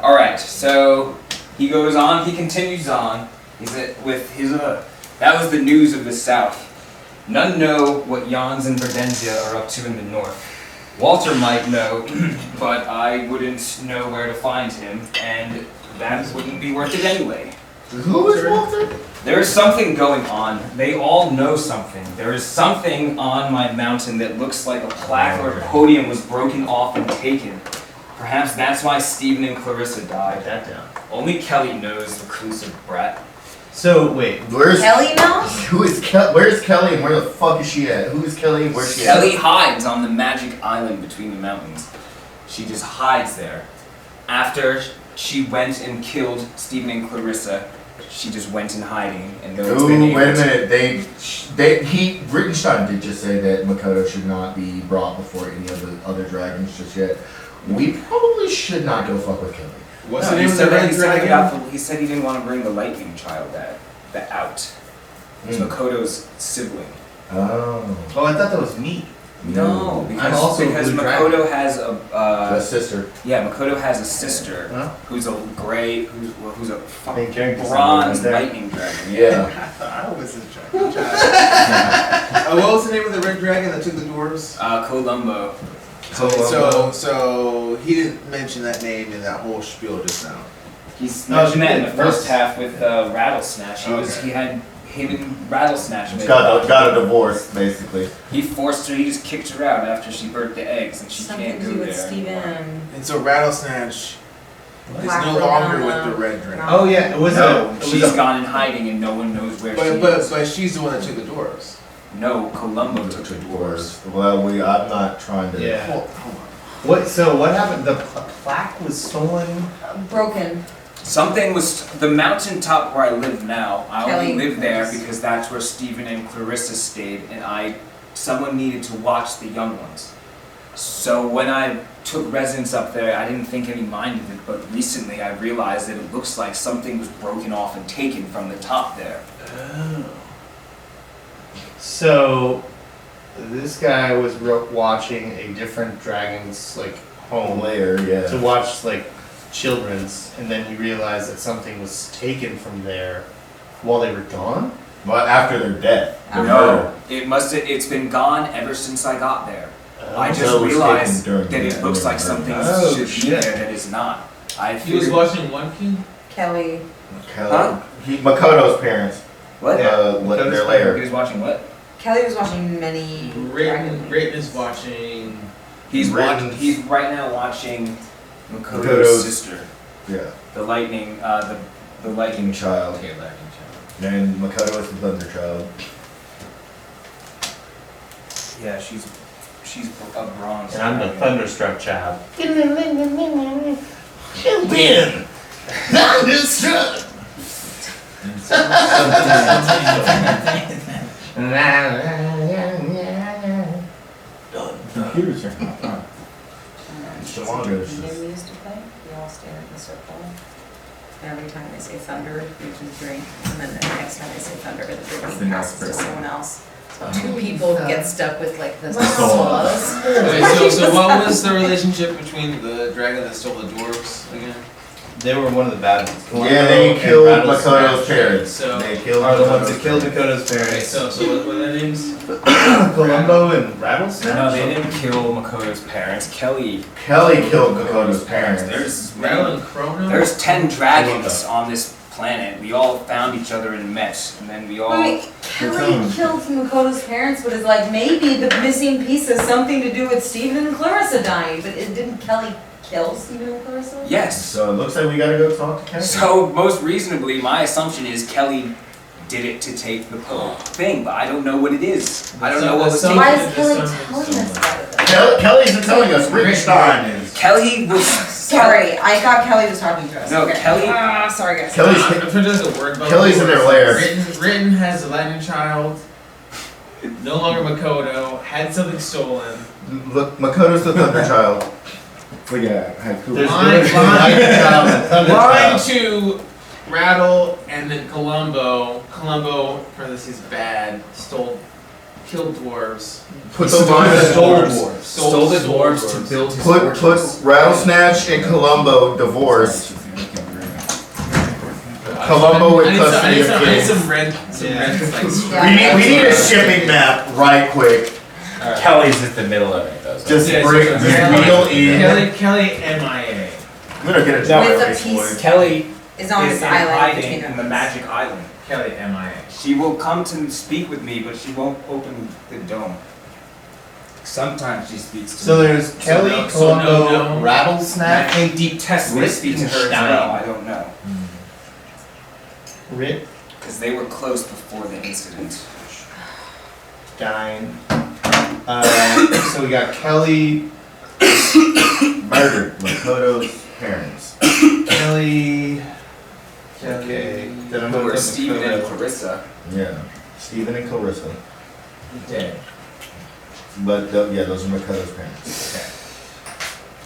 Alright, so he goes on, he continues on. That was the news of the south. None know what Jans and Verdenzia are up to in the north. Walter might know, but I wouldn't know where to find him, and that wouldn't be worth it anyway. Who is Walter? There is something going on. They all know something. There is something on my mountain that looks like a plaque or a podium was broken off and taken. Perhaps that's why Stephen and Clarissa died. That down. Only Kelly knows, reclusive brat. So wait, Where's Kelly knows? Where's Kelly and where the fuck is she at? Who is Kelly and where's she at? Kelly hides on the magic island between the mountains. She just hides there. After she went and killed Stephen and Clarissa, she just went in hiding and no one's Ooh, been able wait a to- minute. Rittenstein did just say that Makoto should not be brought before any of the other dragons just yet. We probably should not go fuck with Kelly. What's No, the he name of the said red he said dragon? he said he didn't want to bring the lightning child out. It's Makoto's sibling. Oh. Oh, I thought that was me. No, I'm also a because blue Makoto dragon. has The sister. Makoto has a sister Huh? who's a gray, who's a Main character bronze right there. lightning dragon. Yeah. I was a dragon. What was the name of the red dragon that took the dwarves? Columbo. So he didn't mention that name in that whole spiel just now. He's No, mentioned he that in did. the first half with Rattlesnatch. He had him and Rattlesnatch. She's made got a divorce, basically. He forced her. He just kicked her out after she burnt the eggs, and she Something can't to go do with there. Steven. And so Rattlesnatch is Black no longer Lorana. with the red dragon. Oh yeah, it was She's gone in hiding, and no one knows where she is. But she's the one that took the dwarves. No, Columbo took the dwarves. Well, I'm not trying to. Yeah. Hold on. What? So what happened? The plaque was stolen. Broken. Something was the mountaintop where I live now. I only Kelly. live there because that's where Stephen and Clarissa stayed, and someone needed to watch the young ones. So when I took residence up there, I didn't think any mind of it, but recently I realized that it looks like something was broken off and taken from the top there. Oh. So this guy was watching a different dragon's like home Layer, yeah. to watch like children's, and then he realized that something was taken from there while they were gone. But after their death. Their No, murder. it's been gone ever since I got there. I So just it was realized taken during that it the- looks like the something murder. Oh, should be shit. there that is not. I He was figured. watching one king? Kelly. Kelly. Huh? Makoto's parents. What? Their He lair. was watching what? Kelly was watching many. Dragon Brayton is watching. He's Written. watching. He's right now watching Makoto's Makoto's- sister, Yeah. the lightning, the lightning Lightning child. Okay, Lightning Child. And Makoto is the thunder child. Yeah, she's a bronze. And I'm the dragon. thunderstruck child. Thunderstruck! Computers are not fun. Shamango's You just- know we used to play? We all stand in a circle. And every time they say thunder, we just drink. And then the next time they say thunder, the That's drink the next passes to person. someone else. So two people get stuck with like the Soul. solos. Wait, so what was the relationship between the dragon that stole the dwarves again? They were one of the bad ones. Yeah, they killed Rattlesnake Makoto's parents. So- They killed Are the ones Makoto's that killed parents. Makoto's Okay, parents. so what were their names? Columbo and Rattlesnake? No, they didn't kill Makoto's parents. Kelly. Kelly killed Makoto's parents. Rattle and Chrono? There's 10 dragons on this planet. We all found each other and met, and then we all. Wait, Kelly killed Makoto's parents, but it's like maybe the missing piece has something to do with Stephen and Clarissa dying. But didn't Kelly kill Stephen and Clarissa? Yes. So it looks like we gotta go talk to Kelly. So most reasonably, my assumption is Kelly did it to take the thing, but I don't know what it is. I don't know what was taken. Why is Kelly telling us about it then? Kelly's been telling us Rittenstein is. Kelly was. Sorry, I thought Kelly was talking to us. No, Okay. Kelly- Sorry guys. Kelly's. I'm trying to think of a word about Kelly's in their lair. Written has a Lightning Child. No longer Makoto. Had something stolen. Look, Makoto's the thunder child. So yeah, haiku. There's Line- Lightning Child and Thunder Line Child. to Rattle and then Columbo. Columbo, parentheses bad, killed dwarves. Put the line Stole of dwarves. Stole the dwarves to build his Put fortress. Rattlesnatch and Columbo divorced. Columbo with custody of I need kids. some red, like, Yeah. We need a shipping map right quick. Kelly's at the middle of it though. So Just Yeah, bring, so just Kelly- wheel in. Kelly MIA. I'm gonna get a With dollar a race, piece boy. Kelly is on is this in island hiding between in the us. magic island. Kelly MIA. She will come to speak with me, but she won't open the dome. Sometimes she speaks to So me. there's Kelly, no- so Columbo, no- And I Rattlesnake, think Deep Test may speak to her as well. I don't know. Rit, Because they were close before the incident. Dine. So we got Kelly, Murdered Makoto's parents. Kelly, Okay. Then I'm Who gonna are put Steven and Makoto. Clarissa. Yeah. Steven and Clarissa. Dead. But yeah, those are Makoto's parents.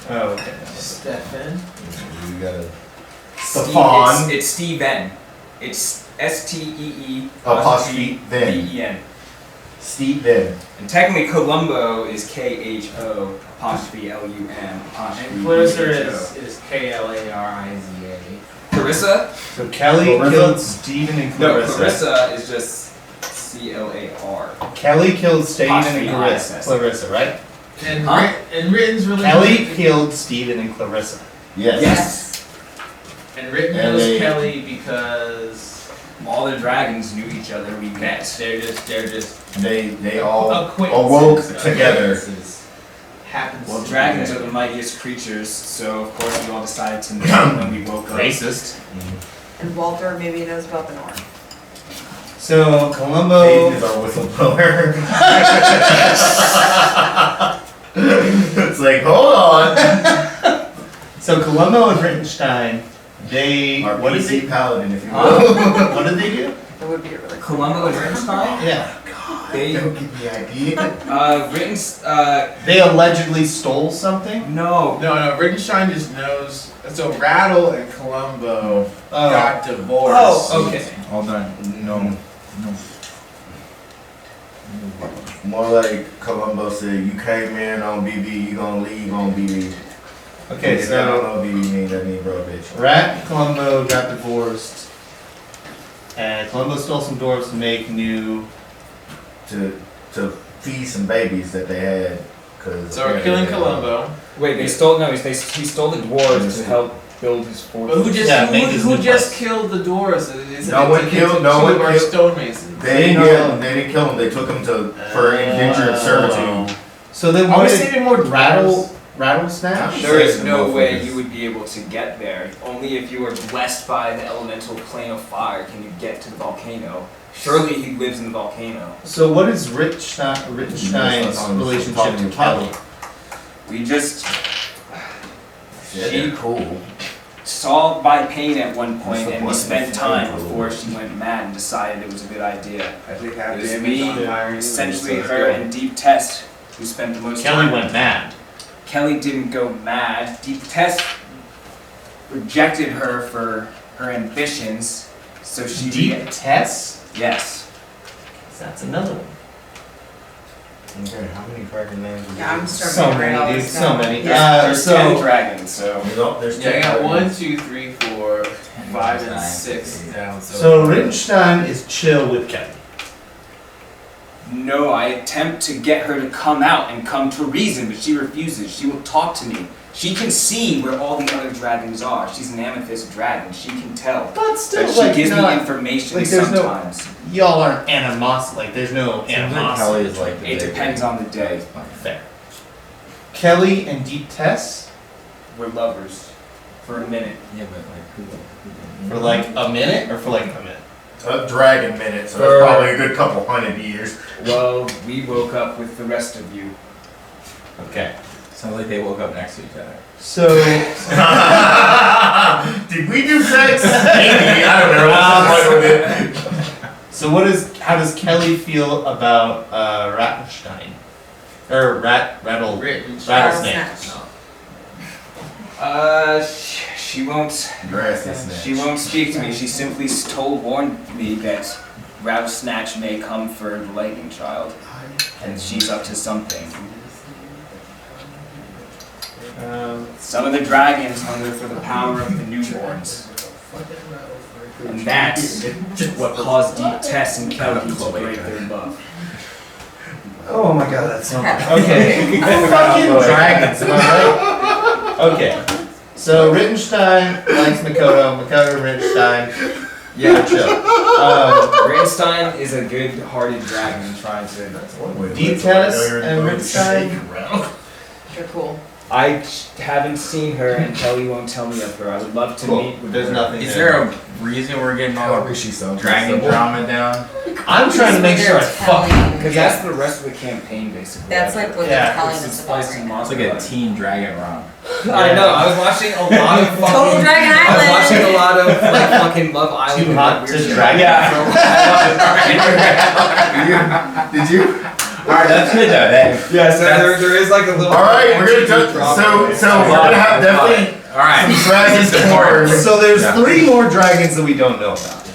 Oh, okay. Stefan. You gotta. Steve, it's Steven. It's S-T-E-E Apostrophe then. V-E-N. Steven. And technically Columbo is K-H-O apostrophe L-U-M apostrophe And Clarissa B-H-O. is K-L-A-R-I-Z-A. Clarissa? So Kelly Clarissa? killed Steven and No, Clarissa. Clarissa is just C-L-A-R. Kelly killed Steven and Apostrophe Clarissa. ISS. Clarissa, right? And, Huh? and Ritten's really Kelly killed Steven and Clarissa. Yes. Yes. And Ritten And knows they- Kelly because All the dragons knew each other. We met. they're just They all acquaintances. awoke together. Acquaintances. Happens. Well, to dragons be are the mightiest creatures, so of course we all decided to meet when we woke up. Racist. And Walter maybe knows about the North. So Columbo. Aiden is our whistleblower. It's like, hold on. So Columbo and Rittenstein, they Our what did PC they paladin, if you will. what did they do? That would be a really cool. Columbo and Rittenstein? Yeah. They, Don't give me idea. They allegedly stole something? no. No, Rittenstein just knows. So Rattle and Columbo Oh. got divorced. Oh, okay. All done. No. More like Columbo said, you came in on BB, you gonna leave on BB. Okay, If that don't so know BB mean, that mean bro bitch. Rat and Columbo got divorced. And Columbo stole some dwarves to make new To feed some babies that they had. Cause So we're killing Columbo. Wait, he stole the dwarves to help build his But fortress. who just Yeah, make his who new just place. killed the dwarves? No one killed- no one Two of our killed- stonemasons. They didn't kill him. They didn't kill him. They took him to for indentured servitude. So they I was wanted saving more rattlesnatch? There is no Motherfuckers. way you would be able to get there. Only if you were blessed by the elemental plane of fire can you get to the volcano. Surely he lives in the volcano. So what is Rittenstein's relationship to Kelly? We just Yeah, She- they're cool. saw by pain at one point That's the and we one spent thing. time before she went mad and decided it was a good idea. I think It was me, essentially her and Deep Test who spent the most Kelly time. went mad. Kelly didn't go mad. Deep Test rejected her for her ambitions, so she Deep Tess? Yes. That's another one. Okay, how many dragon names? Yeah, I'm starting So to write all many, dude. this So down. many. There's 10 So dragons, so There's Yeah, I 10 got dragons. 1, 2, 3, 4, 5, and 6 down. so Rittenstein is chill with Kelly. no, I attempt to get her to come out and come to reason, but she refuses. She will talk to me. She can see where all the other dragons are. She's an amethyst dragon. She can tell. But still, But she like, gives me not, information like, there's no- sometimes. y'all aren't animosity. Like, there's no Kelly animosity. is like the It big depends one. on the day. Fair. Kelly and Deep Tess We're lovers. For a minute. Yeah, but like for like a minute or for like a minute? A dragon minute, so For- that's probably a good couple hundred years. Well, we woke up with the rest of you. Okay. sounds like they woke up next to each other. So Did we do sex? Maybe, I don't know. What's the point of it? so how does Kelly feel about Rattenstein? Or Rattlesnake? Rattlesnatch. She won't. Grass is snatch. She won't speak to me. She simply warned me that Rattlesnatch may come for the lightning child, and she's up to something. Some of the dragons hunger for the power of the newborns, and that's what caused Deep Tess and Kelly to break their love. Oh my god, that's so much. Okay. Okay. Fucking dragons, am I right? Okay. So Rittenstein likes Makoto, Makoto Rittenstein. Yeah, Chill. Rainstein is a good-hearted dragon trying to. That's one way to Deep look at it. I know Tess you're in and the boat. Rittenstein. Shake around. They're cool. I haven't seen her, and Kelly won't tell me of her. I would love to meet with There's her. nothing. Is there a reason we're getting all How she sounds dragon simple. drama down? I'm trying to make sure I fuck. Because that's the rest of the campaign, basically. That's like what Yeah, they're telling It's us spliced about in right now. It's like a teen dragon rom. I know. I was watching a lot of fucking. Total Dragon I was Island. watching a lot of like fucking Love Island. Too and hot weird to shit. drag. Did you? Alright, that's good though. Yeah, so there is like a little. Alright, we're gonna so we're gonna have definitely Alright. some dragons corn. So there's Yeah. 3 more dragons that we don't know about.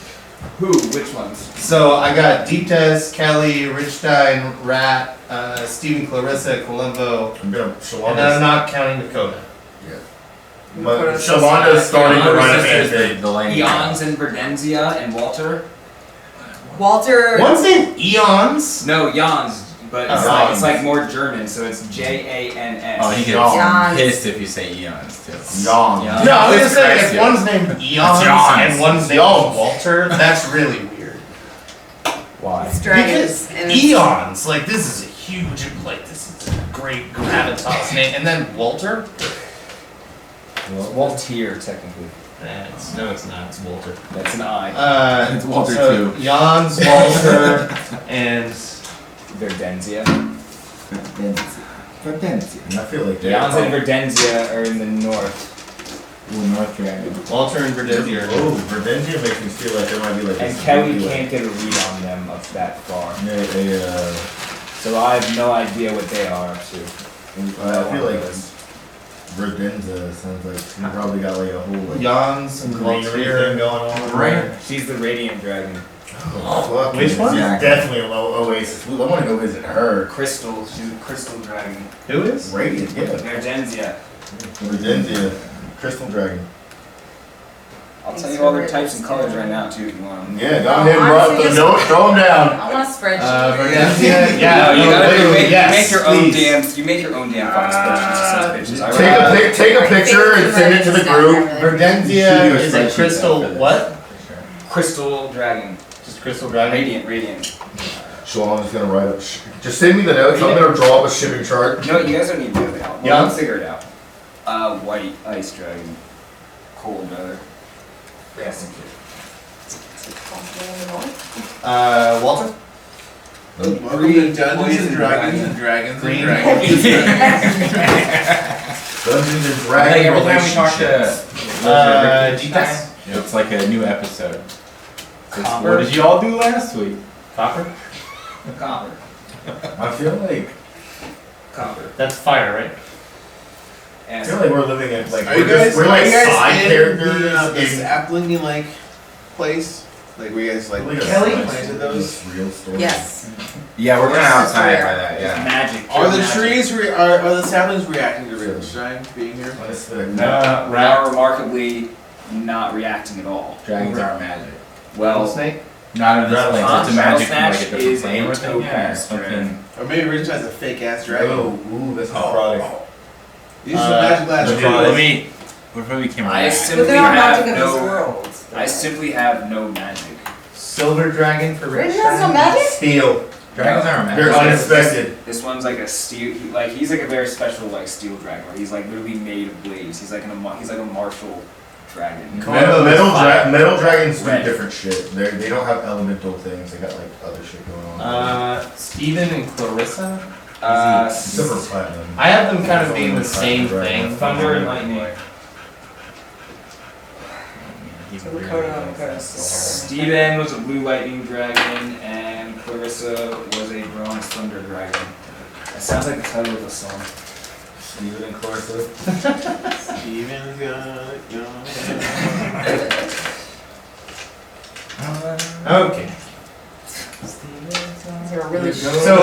Who? Which ones? So I got Deep Test, Kelly, Richstein, Rat, Stephen, Clarissa, Columbo, I'm gonna and then I'm not counting Dakota. But Shawanda's starting to run a the, the lane. Eons and Verdenzia and Walter. Walter. One's named Eons. No, Jans, but it's, Oh, like, Jans. it's like more German, so it's Janns. Oh, he gets Yawn. pissed if you say eons too. Yawn. Yeah. No, I was It's gonna say if crazy. one's named Eons Jans. and one's named Walter, that's really weird. Why? It's dragons. Because and it's- Eons, like this is a huge, like this is a great gravitas name, and then Walter. Waltier, technically. No, it's not. It's Walter. That's an I. It's Walter so too. Jans, Walter, and Verdenzia. Verdenzia. I feel like they're Jans and Verdenzia are in the north. Ooh, North Dragon. Walter and Verdenzia. Oh, Verdenzia makes me feel like there might be like And a Kelly sneaky, can't get a read on them up that far. Yeah, So I have no idea what they are up to. I feel like Verdenza sounds like she probably got like a whole like Jans and greenery thing Walter. going on. Right. She's the Radiant Dragon. Oh, fuck. Which one? She's definitely a low Oasis. I want to go visit her. Crystal. She's a Crystal Dragon. Who is? Radiant, yeah. Verdenzia. Verdenzia, Crystal Dragon. I'll tell you all their types and colors right now too if you want them. Yeah, go ahead, bro. honestly, No, throw them down. I want a spreadsheet. Verdenzia. Yeah, No, you gotta literally, make, yes, you make your own please. damn. You make your own damn fucking spreadsheets. I Take a picture and send it to the group. Verdenzia You should do a is a spreadsheet crystal. after this. What? Crystal Dragon. Just crystal dragon. Radiant. Sean's gonna write up. Just send me the notes. I'm gonna draw up a shipping chart. No, you guys don't need to do it out. Yeah. We'll figure it out. White Ice Dragon. Cold brother. Yes. Walter. Welcome to Dungeons and Dragons and Dragons and Green. Dragons. Dungeons and Like Dragons every time we talk relationships. to Deepest. it's like a new episode. Copper. What did you all do last week? Copper. Copper. I feel like That's fire, right? I feel like we're living in like Are you guys, we're like are you guys side in characters the in sapling like place? Like were you guys like like a Kelly side planted story, those? real story. Yes. Yeah, we're kind of outside Yes, by that. Yeah. Magic. Are the Magic. trees are the saplings reacting to Ravenstein being here? Now remarkably not reacting at all. Dragons aren't magic. Well, Snake. Not in this Rattle plane. Snatch. It's a magic from Rattle like a Snatch different is plane a or something. Yeah, or topaz something. Or maybe Ravenstein's a fake ass dragon. Oh, ooh, that's necrotic. These are magic last Dude, trees. Let me. What if we became a I rat? But simply they're not have magic of this no. world. I simply have no magic. Silver dragon for Raven Rich. has no magic? Steel. Dragons aren't They're magic. unexpected. This one's like a steel. He's like a very special like steel dragon. Where he's like literally made of blades. He's like a martial dragon. Metal dragons do Red. different shit. They don't have elemental things. They got like other shit going on. Stephen and Clarissa. Silver platinum. I have them kind of being the same thing. Thunder and lightning. Steven was a blue lightning dragon, and Clarissa was a bronze thunder dragon. That sounds like the title of a song. Steven and Clarissa. Steven's got Okay. They're really So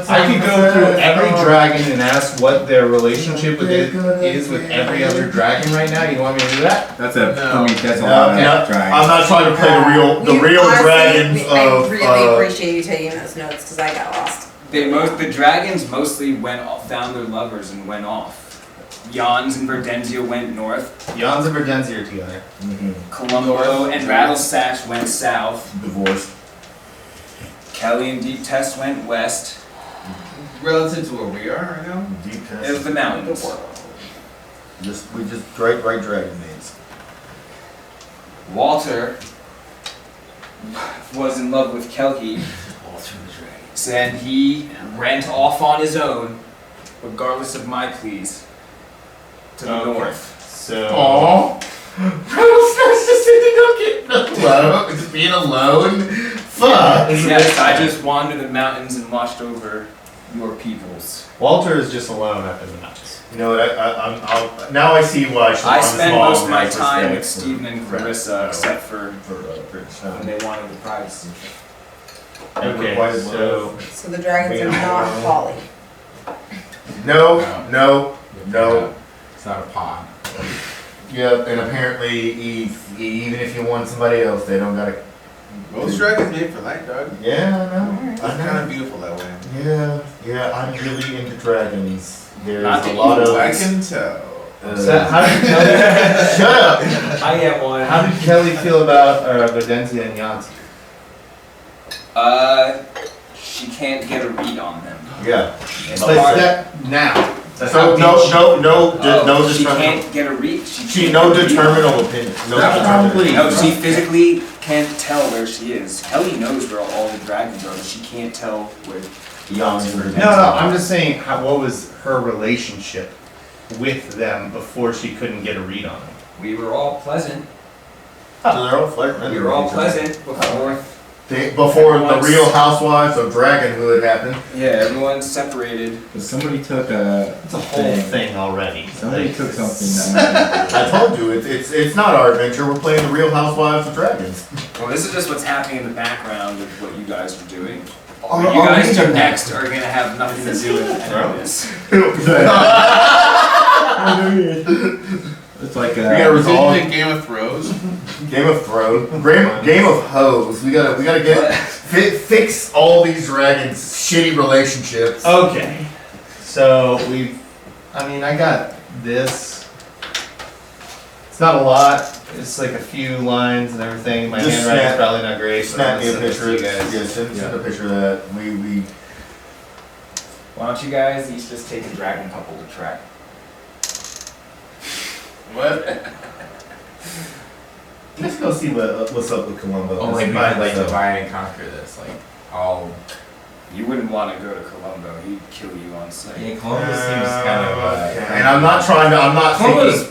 I could go through every dragon and ask what their relationship with it is with every other dragon right now. You want me to do that? That's a. No. I mean, that's a No, lot of I'm dragons. not trying to play the You real honestly, dragons I of. really appreciate you taking those notes because I got lost. The dragons mostly found their lovers and went off. Jans and Verdenzia went north. Jans and Verdenzia are together. Columbo and Rattlesnatch went south. Divorced. Kelly and Deep Test went west. Relative to where we are right now? Deep It was the mountains. We just great dragon mates. Walter was in love with Kelhi, and he went off on his own, regardless of my pleas, to the north. So. Aww. Rattlesnake's just alone. Just being alone. Fuck. Yes, I just wandered the mountains and watched over your peoples. Walter is just alone up in the mountains. You know what? I'll now I see why. I spend most of my has time with respect Stephen and Clarissa, except for British. when they wanted the privacy. Okay, so So the dragons are not Polly. No. It's not a pod. Yep, and apparently, even if you want somebody else, they don't gotta. Most dragons made for light, dog. Yeah, I know. It's I know. kind of beautiful that way. Yeah, I'm really into dragons. There's Not a that lot you- of. I can tell. So how did Kelly? Shut up. I am one. How did Kelly feel about Verdenzia and Yancy? She can't get a read on them. Yeah. Like that now. So how no She determinable. can't get a read. She no determinable opinion. No That probably- No, she physically can't tell where she is. Kelly knows where all the dragons are, but she can't tell where. Young. No, I'm just saying, what was her relationship with them before she couldn't get a read on them? We were all pleasant. So they're all flirting. We were all pleasant before. Before the Real Housewives of Dragonhood happened. Yeah, everyone's separated. But somebody took a. It's a whole thing already. Somebody took something that. I told you, it's not our adventure. We're playing the Real Housewives of Dragons. Well, this is just what's happening in the background of what you guys are doing. Are- What you are guys we do doing next are gonna have nothing to do with any of this. It's like We gotta a. resolve Game of Thrones. Game of Thrones, Game of Hoes. We gotta get fix all these dragons' shitty relationships. Okay. So I got this. It's not a lot. It's like a few lines and everything. My Just handwriting's snap- probably not great. but Snap I'm me a gonna send picture. this to you guys. Yeah, send a picture of that. We Why don't you guys each just take a dragon couple to track? What? let's go see what's up with Columbo. Oh, like Let's like find out. divide and conquer this. Like all. You wouldn't want to go to Colombo. He'd kill you on sight. Yeah, Columbus seems kind of. And I'm not trying to. I'm not Columbus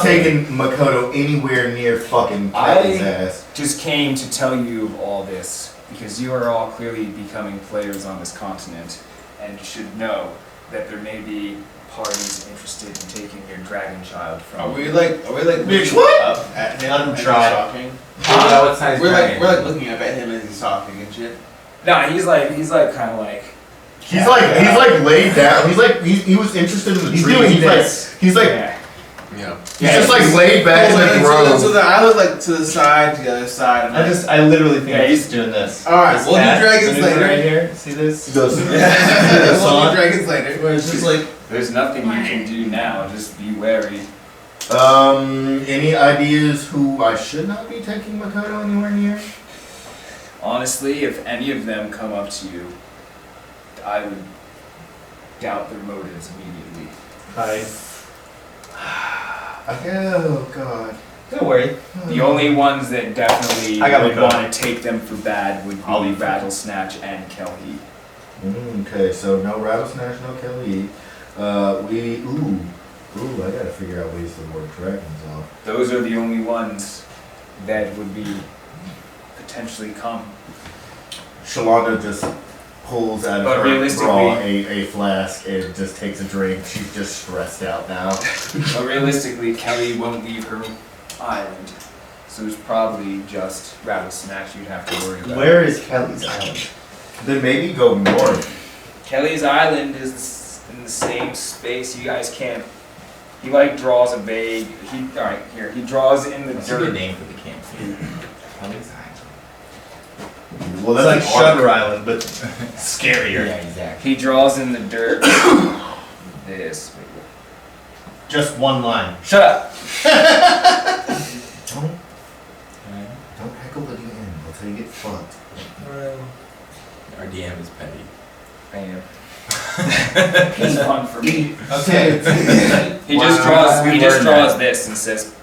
taking Makoto anywhere near fucking Captain's ass. Just came to tell you of all this because you are all clearly becoming players on this continent and should know that there may be parties interested in taking your dragon child from Are we you. like Bitch, looking what? up at him as he's Try. talking? What size We're dragon? like looking up at him as he's talking and shit. Nah, he's like kind of like. He's like laid down. He was interested in the He's trees. doing He's this. Yeah. He's just like laid back in the grove. So I look like to the side, to the other side. I'm like, I literally think Yeah, he's doing this. Alright, This we'll do fat dragons maneuver later. right here. See this? we'll do dragons later. Where it's just like There's nothing you can do now. Just be wary. Any ideas who I should not be taking Makoto anywhere near? Honestly, if any of them come up to you, I would doubt their motives immediately. Oh god. don't worry. The only ones that definitely I got would Makoto. want to take them for bad would I'll be be fine. Rattlesnatch and Kelhi. Okay, so no Rattlesnatch, no Kelly. I gotta figure out ways to ward dragons off. Those are the only ones that would be potentially come. Shalonda just pulls out But of her realistically- bra a flask and just takes a drink. She's just stressed out now. But realistically, Kelly won't leave her island. So it's probably just Rattlesnatch you'd have to worry about. Where is Kelly's island? Then maybe go north. Kelly's island is in the same space. You guys can't. He like draws a vague. He draws in the That's a good dirt. name for the camp. Kelly's Island. Well, It's like that's an arc. Shutter Island, but scarier. Yeah, exactly. He draws in the dirt. This. Just one line. Shut up. Don't heckle the DM. That's how you get fucked. Our DM is petty. I am. He's fun for me. Okay. He just draws this and says,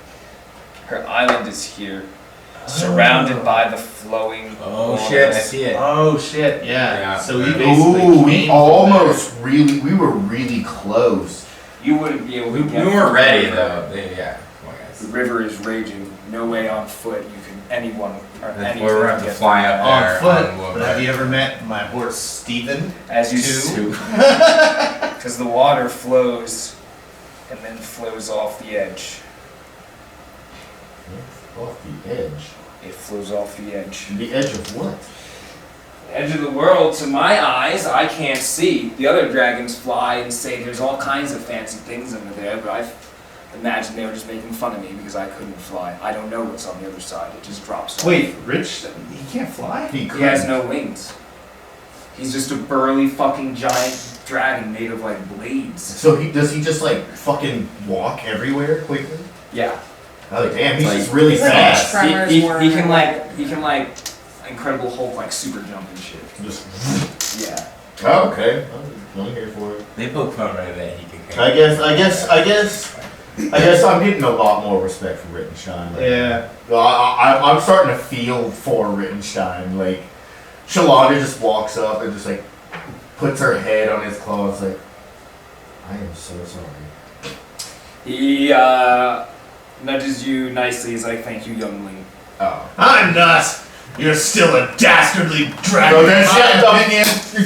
her island is here, surrounded by the flowing Oh waters. shit, I see it. Oh shit, yeah. Yeah. So we basically Ooh, we came almost we were really close. You wouldn't be able We to get weren't ready through. though. Yeah. Come on, The guys. river is raging. No way on foot. We're gonna have to fly up on there. foot. on But have you ever met my horse Steven? As you Two. because the water flows and then flows off the edge. Off the edge. It flows off the edge. The edge of what? The edge of the world, to my eyes, I can't see. The other dragons fly and say there's all kinds of fancy things under there, but I imagine they were just making fun of me because I couldn't fly. I don't know what's on the other side. It just drops off. Wait, Rich? He can't fly? He has no wings. He's just a burly fucking giant dragon made of like blades. So does he just like fucking walk everywhere quickly? Yeah. Oh damn, he's Like- just really He's like fast. a Tremors He worm can or like Incredible Hulk like super jump and shit. Just Yeah. oh, okay. I'm here for it. They poke fun right that he could. I guess I'm getting a lot more respect for Rittenstein. Like, Yeah. I'm starting to feel for Rittenstein. Like, Shalonda just walks up and just like puts her head on his claws, like, I am so sorry. He nudges you nicely. He's like, "Thank you, youngling." Oh. I'm not! You're still a dastardly dragon! No, that's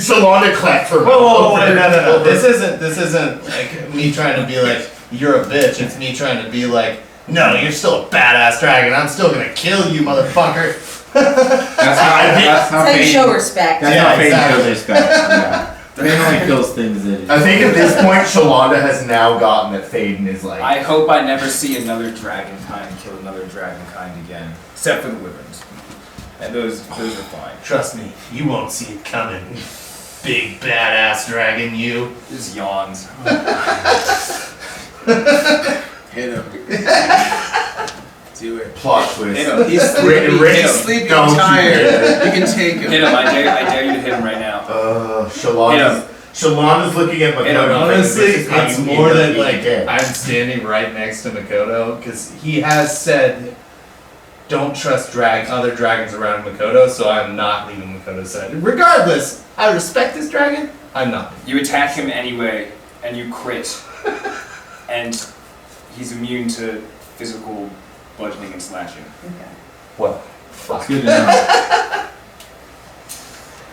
Shalonda clapped her. Whoa, no. This isn't like me trying to be like, you're a bitch. It's me trying to be like, no, you're still a badass dragon. I'm still gonna kill you, motherfucker. That's how It's like Fade- show respect. That's Yeah, how Fade exactly. shows respect. Yeah. Fade only kills things that. I think at this point, Shalonda has now gotten that Faden is like. I hope I never see another dragon kind kill another dragon kind again, except for the wyverns, and those are fine. Trust me, you won't see it coming. Big badass dragon, you. Just yawns. Hit him. Do it. Plot twist. Hit him. He's Rick- sleeping. Rick- He's sleeping don't you tired. dare. You can take him. Hit him! I dare you to hit him right now. Shalonda's looking at Makoto. Honestly, This is how it's you more end up than being like dead. I'm standing right next to Makoto because he has said, "Don't trust other dragons around Makoto," so I'm not leaving Makoto's side. Regardless, I respect this dragon. I'm not. You attack him anyway, and you crit, and he's immune to physical bludgeoning and slashing. Okay. Well, It's good to know.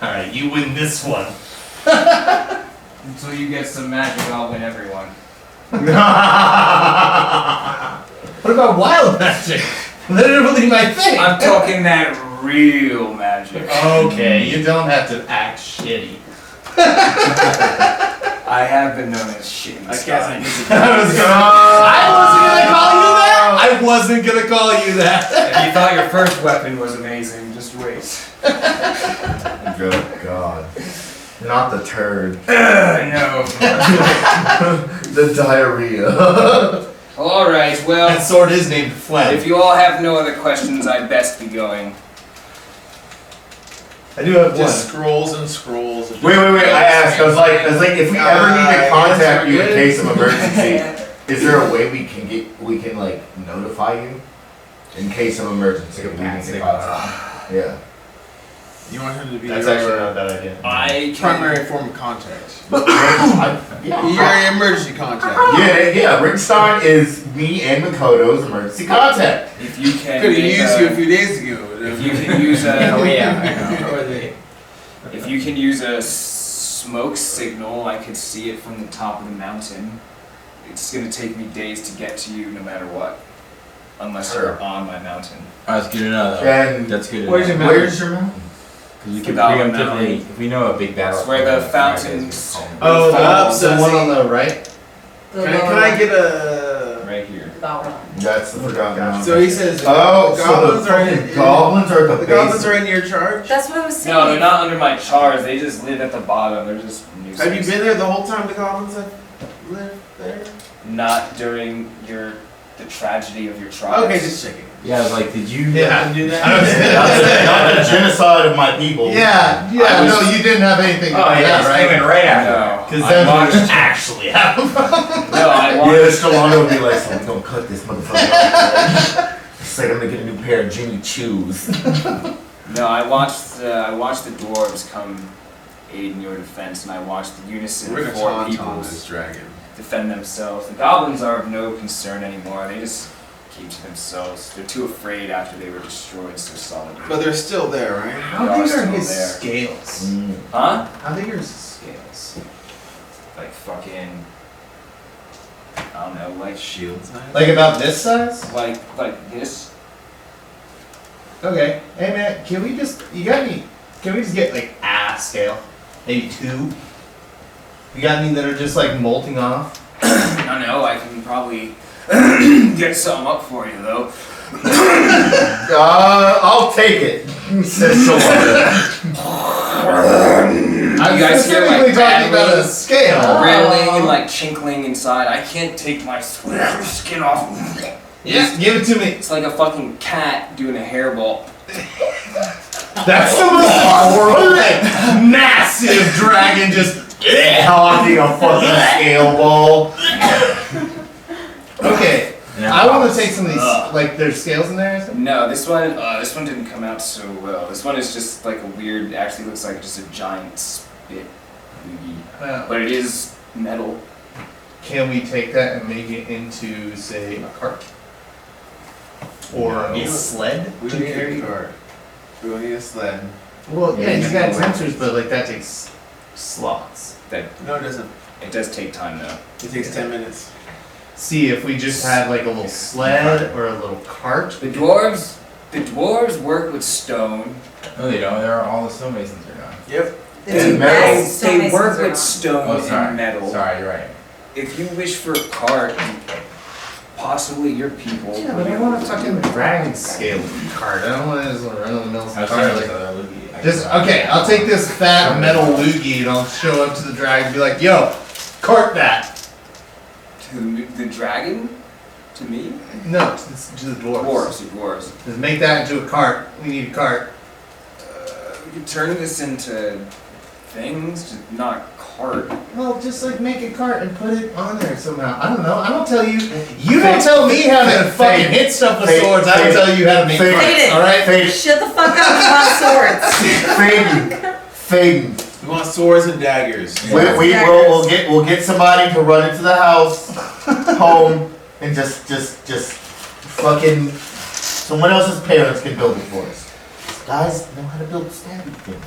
all right, you win this one. Until you get some magic, I'll win everyone. What about wild magic? Literally my thing. I'm talking that real magic. Okay, you don't have to act shitty. I have been known as shit in I the guess sky. I wasn't gonna call you that. If you thought your first weapon was amazing, just wait. Oh God. Not the turd. No. The diarrhea. Alright, well, That sword is named Flem. if you all have no other questions, I'd best be going. I do have Just scrolls and scrolls. And Wait, I asked, I was like, if we ever need to contact you in case of emergency, is there a way we can like notify you? In case of emergency, we need to contact you. Yeah. You want him to be That's your actually not a bad idea. I can... primary form of contact. Yeah. Your emergency contact. Yeah, Rittenstein is me and Makoto's emergency contact. If you can Could have make used you a few days ago. If you can use a... Oh yeah, I know. If you can use a smoke signal, I could see it from the top of the mountain. It's going to take me days to get to you no matter what. Unless you're on my mountain. Oh, that's good to know though. And That's good to Where's know. your where's your mountain? Because we can Without a preemptively, mountain. if we know a big battle. It's where the fountains- Oh, Falls. the one on the right? The Can I get a... Right here. That one. That's the forgotten mountain. So he says, Oh, the so goblins the are fucking in... goblins are at the goblins base. are in your charge? That's what I was saying. No, they're not under my charge. They just live at the bottom. They're just nuisance. Have you been there the whole time the goblins have lived there? Not during the tragedy of your trials. Okay, just checking. Yeah, I was like, did you Yeah. let them do that? Not the genocide of my people. Yeah, no, you didn't have anything to do Oh with yeah, that, right? right after. No. Because I then watched. we actually have a problem. No, I watched. Yeah, Shalonda would be like, so we gonna cut this motherfucker off. It's like I'm gonna get a new pair of Jimmy Choos. No, I watched the dwarves come aid in your defense, and I watched the unison We're gonna four taunt people on this dragon. defend themselves. The goblins are of no concern anymore. They just keep to themselves. They're too afraid after they were destroyed so solidly. But they're still there, right? How They are big are still his there. scales? Huh? How big are his scales? Like fucking. I don't know, like Shield size? Like about this size? like this. Okay. Hey man, can we just get like a scale? Maybe 2? You got any that are just like molting off? I don't know. I can probably get some up for you though. I'll take it, says Shalonda. I'm You guys hear, specifically like, talking about a rattling? scale. Rattling and like chinkling inside. I can't take my skin off. Yeah, give it to me. It's like a fucking cat doing a hairball. That's the most horrible thing. Massive dragon just. Talking a fucking scale ball. Okay, Yeah. I want to take some of these. Like, there's scales in there. Or something? No, this one didn't come out so well. This one is just like a weird. Actually, looks like just a giant spit, but it is metal. Can we take that and make it into, say, a cart or a sled? We to don't need carry? a cart. We don't need a sled. Well, yeah, Yeah, you you got can- sensors, but like that takes slots. No, it doesn't. It does take time though. It takes 10 minutes. See if we just had like a little sled or a little cart. The dwarves work with stone. No, they don't. They're all the stonemasons are gone. Yep. There's metal. mass They stonemasons work are with on. stone Oh, sorry. and metal. Sorry, you're right. If you wish for a cart, possibly your people. Yeah, but I want a fucking dragon scale cart. I don't want to just run on the mill I was cart. trying to Like, look at the loogie. just okay. I'll take this fat metal loogie and I'll show up to the dragon and be like, "Yo, cart that." To the dragon? To me? No, to the dwarves. Dwarves. Just make that into a cart. We need a cart. We could turn this into things, just not cart. Well, just like make a cart and put it on there somehow. I don't know. I don't tell you. You don't tell me how to fucking hit stuff with Fade. swords. I don't tell you how to make Fade. carts. All right. Fade. Shut the fuck up, you want swords. Fading. We want swords and daggers. We'll get somebody to run into the house, home, and just fucking someone else's parents can build it for us. Guys know how to build stabby things.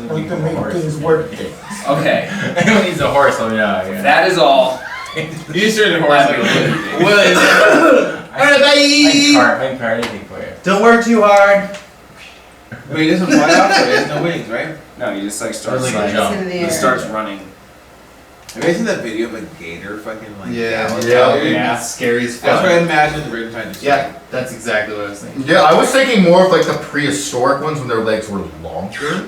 Like to make things work things. Okay, Anyone needs a horse, let me know. if Yeah. that is all. You just turned the horse I like will- What is it? Alright, I can cart anything for you. Don't work too hard. Wait, it doesn't fly out there. It has no wings, right? No, you just like start Like a like, jump. Sit in the it air. starts running. Have you seen that video of a gator fucking like Yeah, down? yeah. That's scary as That's what I fuck. imagined the Riptide just Yeah, that's exactly what I was thinking. Yeah, I was thinking more of like the prehistoric ones when their legs were longer.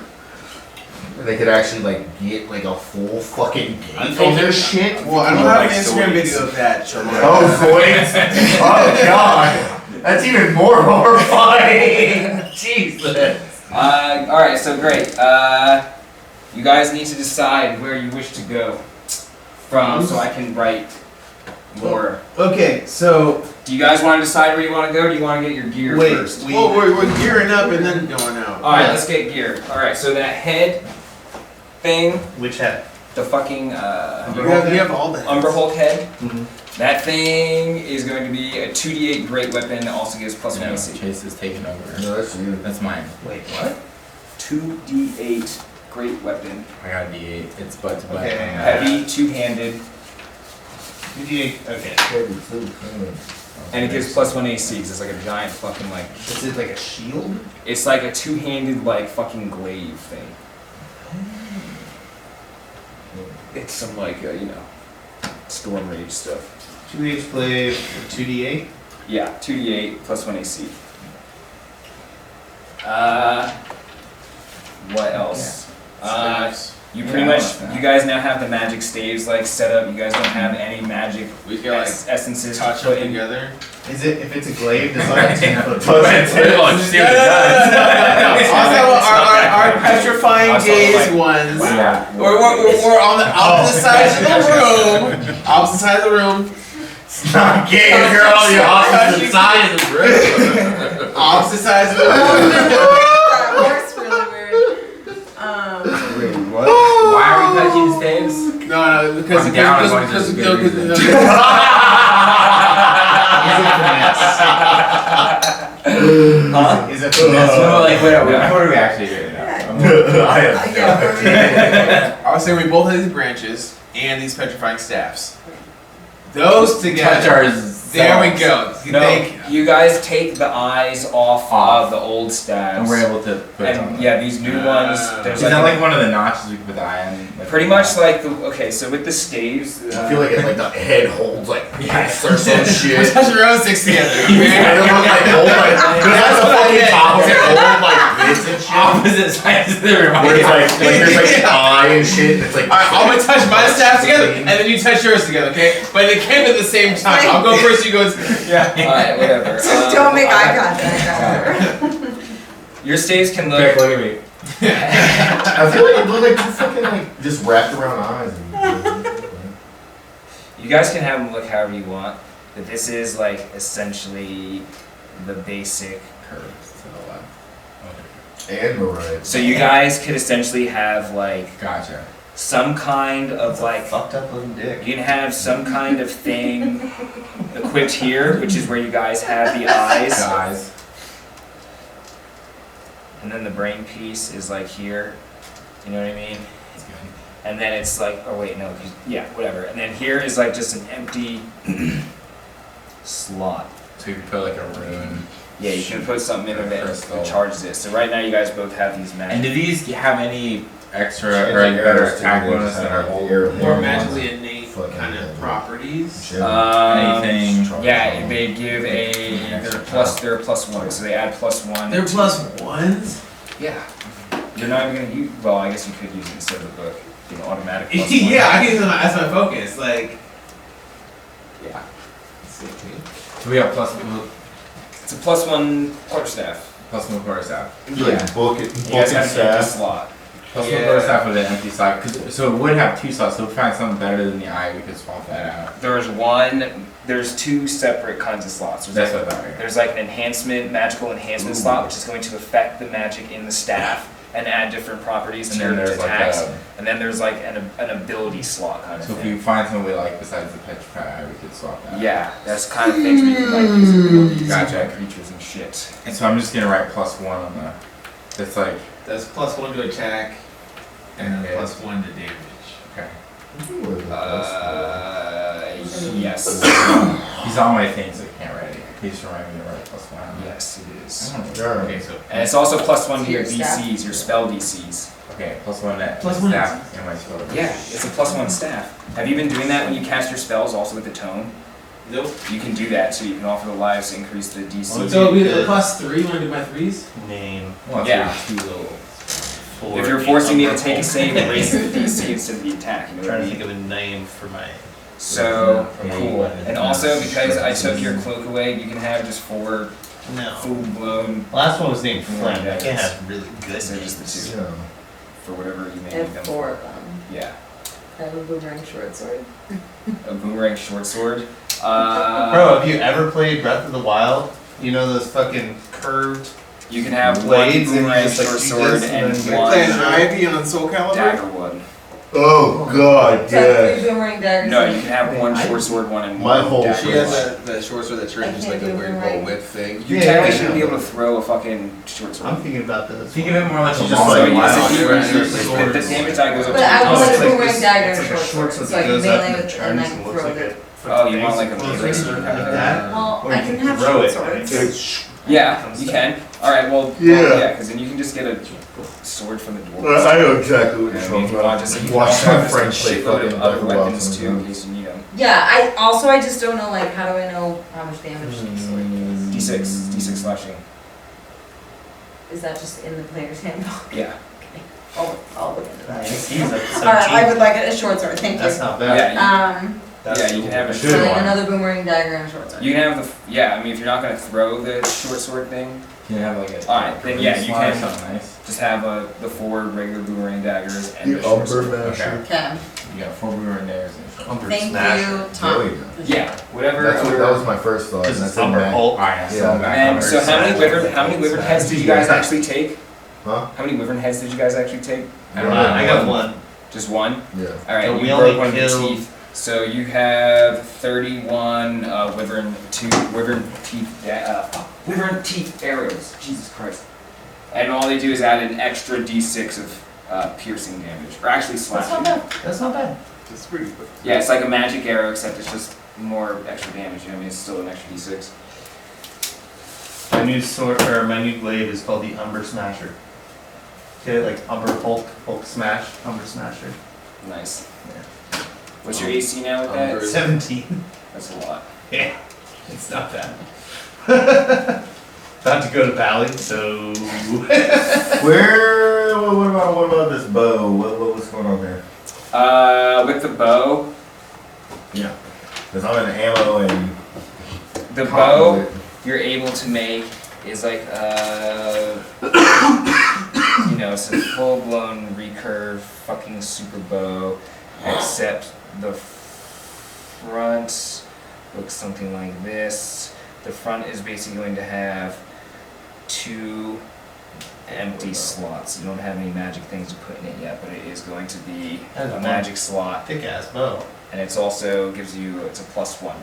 They could actually like get like a full fucking gait on their shit. Well, I don't have an Instagram video of that, Shalonda. Oh, zoids! Oh god! That's even more horrifying! Jesus! Alright, so great. You guys need to decide where you wish to go from so I can write more. Okay, so Do you guys want to decide where you want to go or do you want to get your gear wait, first? Well, we're gearing up and then going out. Alright, let's get gear. Alright, so that head thing, which head? the fucking You have all the heads. Umberhulk head, Mhm. that thing is going to be a 2d8 great weapon that also gives plus 1 No, AC. Chase is taking over. No, that's you. That's mine. Wait, what? 2d8 great weapon. I got a D8. It's butt to butt. Okay. Heavy, two-handed, 2d8. Okay. and it gives plus 1 AC because it's like a giant fucking like, Is it like a shield? it's like a two-handed like fucking glaive thing. It's some like, storm rage stuff. 2h blade for 2d8. Yeah, 2d8 plus 1 AC. What else? You pretty much, you guys now have the magic staves like set up. You guys don't have any magic We can like essences to touch put them in. together. Is it if it's a glaive? Does it have 10 foot? Well, just see what it does. Also, our petrifying Also, gaze like- ones. Yeah. We're on the opposite sides of the room. Opposite side of the room. It's not gay, girl. You're opposite sides of the room. Opposite sides of the room. That works really weird. What? Why are we touching staves? No, because I'm down as long as there's a good reason. Is it finesse? So, like, what are we actually doing now? I was saying we both have these branches and these petrifying staffs. Those together. Touch ours. There we go. No, you guys take the eyes off of the old staves. And we're able to put it on. And yeah, these new ones. There's Is that like one of the notches we can put the eye on? Like, pretty much like the so with the staves. I feel like the head holds like yes or some shit. We're touching our own sticks together. And it looks like hold like that's the fucking top of it hold like this and shit. opposite sides of the room. Where it's like there's like an eye and shit. And it's like Alright, I'm gonna touch my staff together, and then you touch yours together, okay? But they can't at the same time. I'll go first, you go. Yeah. Alright, whatever. Don't make eye contact. Your staves can Look look. at me. I feel like it looks like two fucking like just wrapped around eyes. You guys can have them look however you want, but this is like essentially the basic curves to the left. And Mariah. So you guys could essentially have like Gotcha. some kind of like Fucked up looking dick. you can have some kind of thing equipped here, which is where you guys have the eyes, Guys. and then the brain piece is like here. You know what I mean? That's good. And then it's like, oh wait, no, yeah, whatever. And then here is like just an empty slot. So you can put like a rune. Yeah, you can put something in there Crystal. that charges it. So right now you guys both have these And magic. do these have any extra Change or the any better arrows to attack the bonus than our attack old arrow. ones? More magically innate kind of properties. Anything? Yeah, they give they're +1, so they add +1. They're to- plus ones? Yeah. You're not even gonna use. Well, I guess you could use it instead of the book. You know, automatic +1. Yeah, I can use them as my focus. Like, Yeah. So we have plus It's a +1 quarterstaff. one quarter staff. Like book it, You book guys and have an empty staff. slot. Plus Yeah. one quarter staff with an empty slot. So it would have two slots. So if we find something better than the eye, we could swap that out. There's two separate kinds of slots. That's what I thought. There's like an magical enhancement slot, which is going to affect the magic in the staff and add different properties And to then there's like attacks. a. And then there's like an ability slot kind of So if thing. we find something we like besides the petrified eye, we could swap that. Yeah, that's kind of things where you can like use abilities Gotcha. and creatures and shit. And so I'm just gonna write +1 on the. It's like that's +1 to attack and then Okay. +1 to damage. okay. Yes. He's on my thing, so I can't write it. Please remind me to write +1. Yes, it is. Okay, so And it's also +1 to your To your staff. DCs, your spell DCs. okay, +1 at +1 staff and my spell. Yeah, it's a +1 staff. Have you been doing that when you cast your spells also with the tone? Nope. You can do that, so you can offer the lives to increase the DC. So it'll be the +3 when I do my 3s? Name. Well, it's Yeah. really two little. If you're forcing me to take a save and raise the DC instead of the attack, you know what I Trying to mean? think of a name for my. So, Yeah, cool. And also, because I took your cloak away, you can have just 4 No. full-blown, Last one was named Yeah, Flame. I that's- can't have really good so just the names. 2, for whatever you may I need have them 4 for. of them. Yeah. I have a boomerang short sword. A boomerang short sword. Bro, have you ever played Breath of the Wild? You know those fucking curved. You can have one Blades and you boomerang just, like, short do sword this and and then you one Playing Ivy on Soul Calibur? dagger one. Oh god, Three yeah. boomerang daggers. No, you can have one short sword one and My one whole- dagger She has one. that short sword that I turns can't like a do weird boomerang. little whip thing. You Yeah, technically I shouldn't be know. able to throw a fucking short sword. I'm thinking about this. Think of it more like a She's ball. just like, So wow. yes, if you Right, the damage die goes up But to I your want total. a like boomerang this- dagger it's and like a short short sword, sword so I that can goes up melee and with and I turns can and looks throw like it. a. Oh, you want like a Close melee it sword kind of like thing? that? Well, Or I you can can have throw short it, swords. and it- Yeah, you can. Alright, well, Yeah. because then you can just get a sword from the dwarves. Well, I know exactly what And you're I mean, if talking you want about. just, you can Watch also my have just friend a play shitload fucking of other Breath of the Wild weapons too, in sometimes. case you need them. Yeah, I just don't know, like, how do I know how much damage the sword does? D6 slashing. Is that just in the player's handbook? Yeah. I'll look into that. He's like Alright, I 17. would like a short sword, thank That's you. not bad. Yeah, Yeah, you can have a Should So short like one. another boomerang dagger and a short sword. You can have the yeah. I mean, if you're not gonna throw the short sword thing, Can you have like a Alright, then yeah, you slide, can- something nice. just have the 4 regular boomerang daggers and The the short upper sword. masher. Okay. You got 4 boomerang daggers and a short. Umber Thank smasher. you, There Tom. we go. Yeah, whatever. That's what, other- that was my first thought. This And is that's Umber Hulk. Alright, Yeah. so back And on so our how many side. wyvern heads did you guys actually take? Huh? How many wyvern heads did you guys actually take? I got one. Just one? Yeah. Alright, So you we broke only one of your killed- teeth. So you have 31 wyvern teeth arrows. Jesus Christ. And all they do is add an extra d6 of piercing damage. Or actually That's not slashing. bad. That's not bad. It's pretty good. Yeah, it's like a magic arrow, except it's just more extra damage. You know what I mean? It's still an extra d6. My new sword or my new blade is called the Umber Smasher. Okay, like Umber Hulk Smash, Umber Smasher. Nice. What's your AC now with that? 17. That's a lot. Yeah, it's not bad. About to go to Valley, so Where? What about this bow? What's going on there? With the bow, Yeah. Because I'm in ammo and. the bow you're able to make is like you know, it's a full blown recurve fucking super bow, except the front looks something like this. The front is basically going to have 2 empty slots. You don't have any magic things to put in it yet, but it is going to be That's a fun. magic slot, thick ass bow. and it's also gives you it's a +1.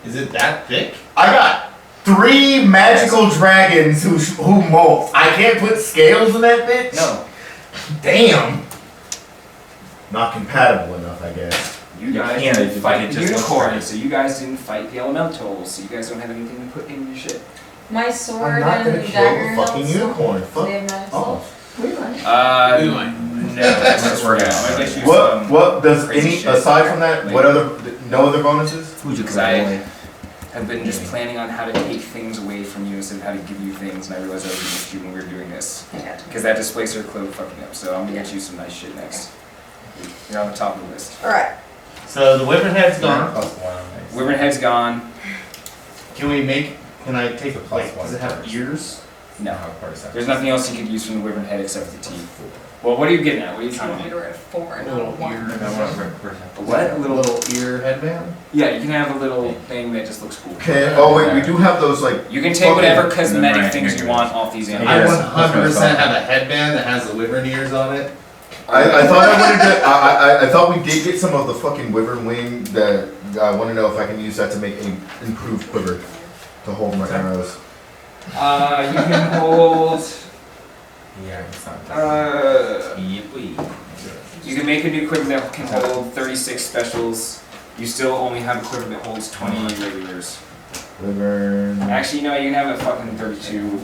Is it that thick? I got 3 magical dragons who molt. I can't put scales in that bitch? No, Damn. Not compatible enough, I guess. you You guys can't, didn't you fight can the just look unicorn, pretty. so you guys didn't fight the elementals, so you guys don't have anything to put in your shit. My sword I'm not gonna and kill dagger the fucking hilts, unicorn. do Fuck they have magic off. spells? No, that's just for now. I guess you What does crazy any, shit. aside from that, what other, no other bonuses? Who'd you Because I play? have been just planning on how to take things away from you instead of how to give you things, and I realized I was going to shoot when we were doing this. Yeah. Because that displacer cloak fucking up, so I'm gonna get you some nice shit next. You're on the top of the list. Alright. So the Wyvern head's gone. Plus 1, nice. Wyvern head's gone. Can we make? Can I take The a plus like? one Does it have first. ears? No. There's There's nothing else you could use from the wyvern head except for the teeth. Well, what are you getting at? What are you I trying want to me do? to write a 4 and A not a little 1. ear. A what? A little. Little ear headband. Yeah, you can have a little thing that just looks cool. Okay. Oh wait, we do have those like. You can take whatever Okay. cosmetic Right, things here you it want is. off these I animals. Yes. 100% have a headband that has the Wyvern ears on it. I thought I wanted to. I thought we did get some of the fucking wyvern wing. That I want to know if I can use that to make an improved quiver to hold my arrows. You can hold. Yeah, it's not You can make a new quiver that can hold 36 specials. You still only have a quiver that holds 20 regulars. Wyvern. Actually, no, you can have a fucking 32,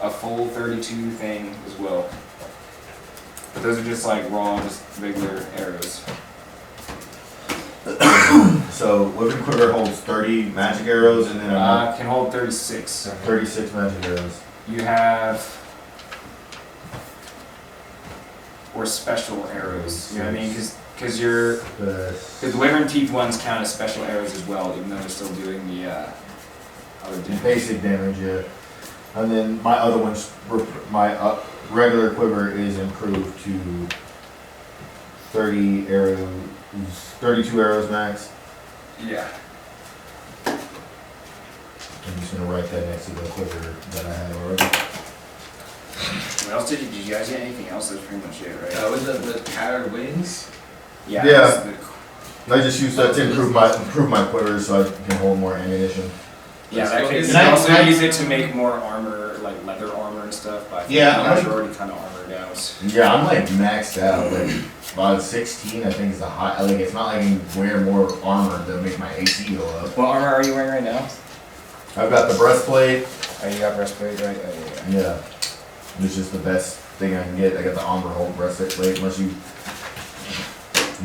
a full 32 thing as well. But those are just like raw, just regular arrows. So wyvern quiver holds 30 magic arrows and then Can hold 36. 36 magic arrows. You have. Or special arrows. You know what I mean? Because you're. Because the wyvern teeth ones count as special arrows as well, even though they're still doing the other damage. Basic damage, yeah. And then my other one's my regular quiver is improved to 30 arrows, 32 arrows max. Yeah. I'm just gonna write that next to the quiver that I had already. What else did you guys get? Anything else? That's pretty much it, right? Was the tattered wings? Yeah. Yeah. that's the- I just use that to improve my quiver so I can hold more ammunition. Yeah, So actually, is you that- can also can I- use it to make more armor, like leather armor and stuff. But I think Yeah, you guys I'm- are already kind of armored out. Yeah, I'm like maxed out. Like about 16, I think is the high. Like it's not like I can wear more armor to make my AC go up. What armor are you wearing right now? I've got the breastplate. Oh, you got breastplate, right? Oh, yeah. Yeah, it's just the best thing I can get. I got the Umber Hulk breastplate. Unless you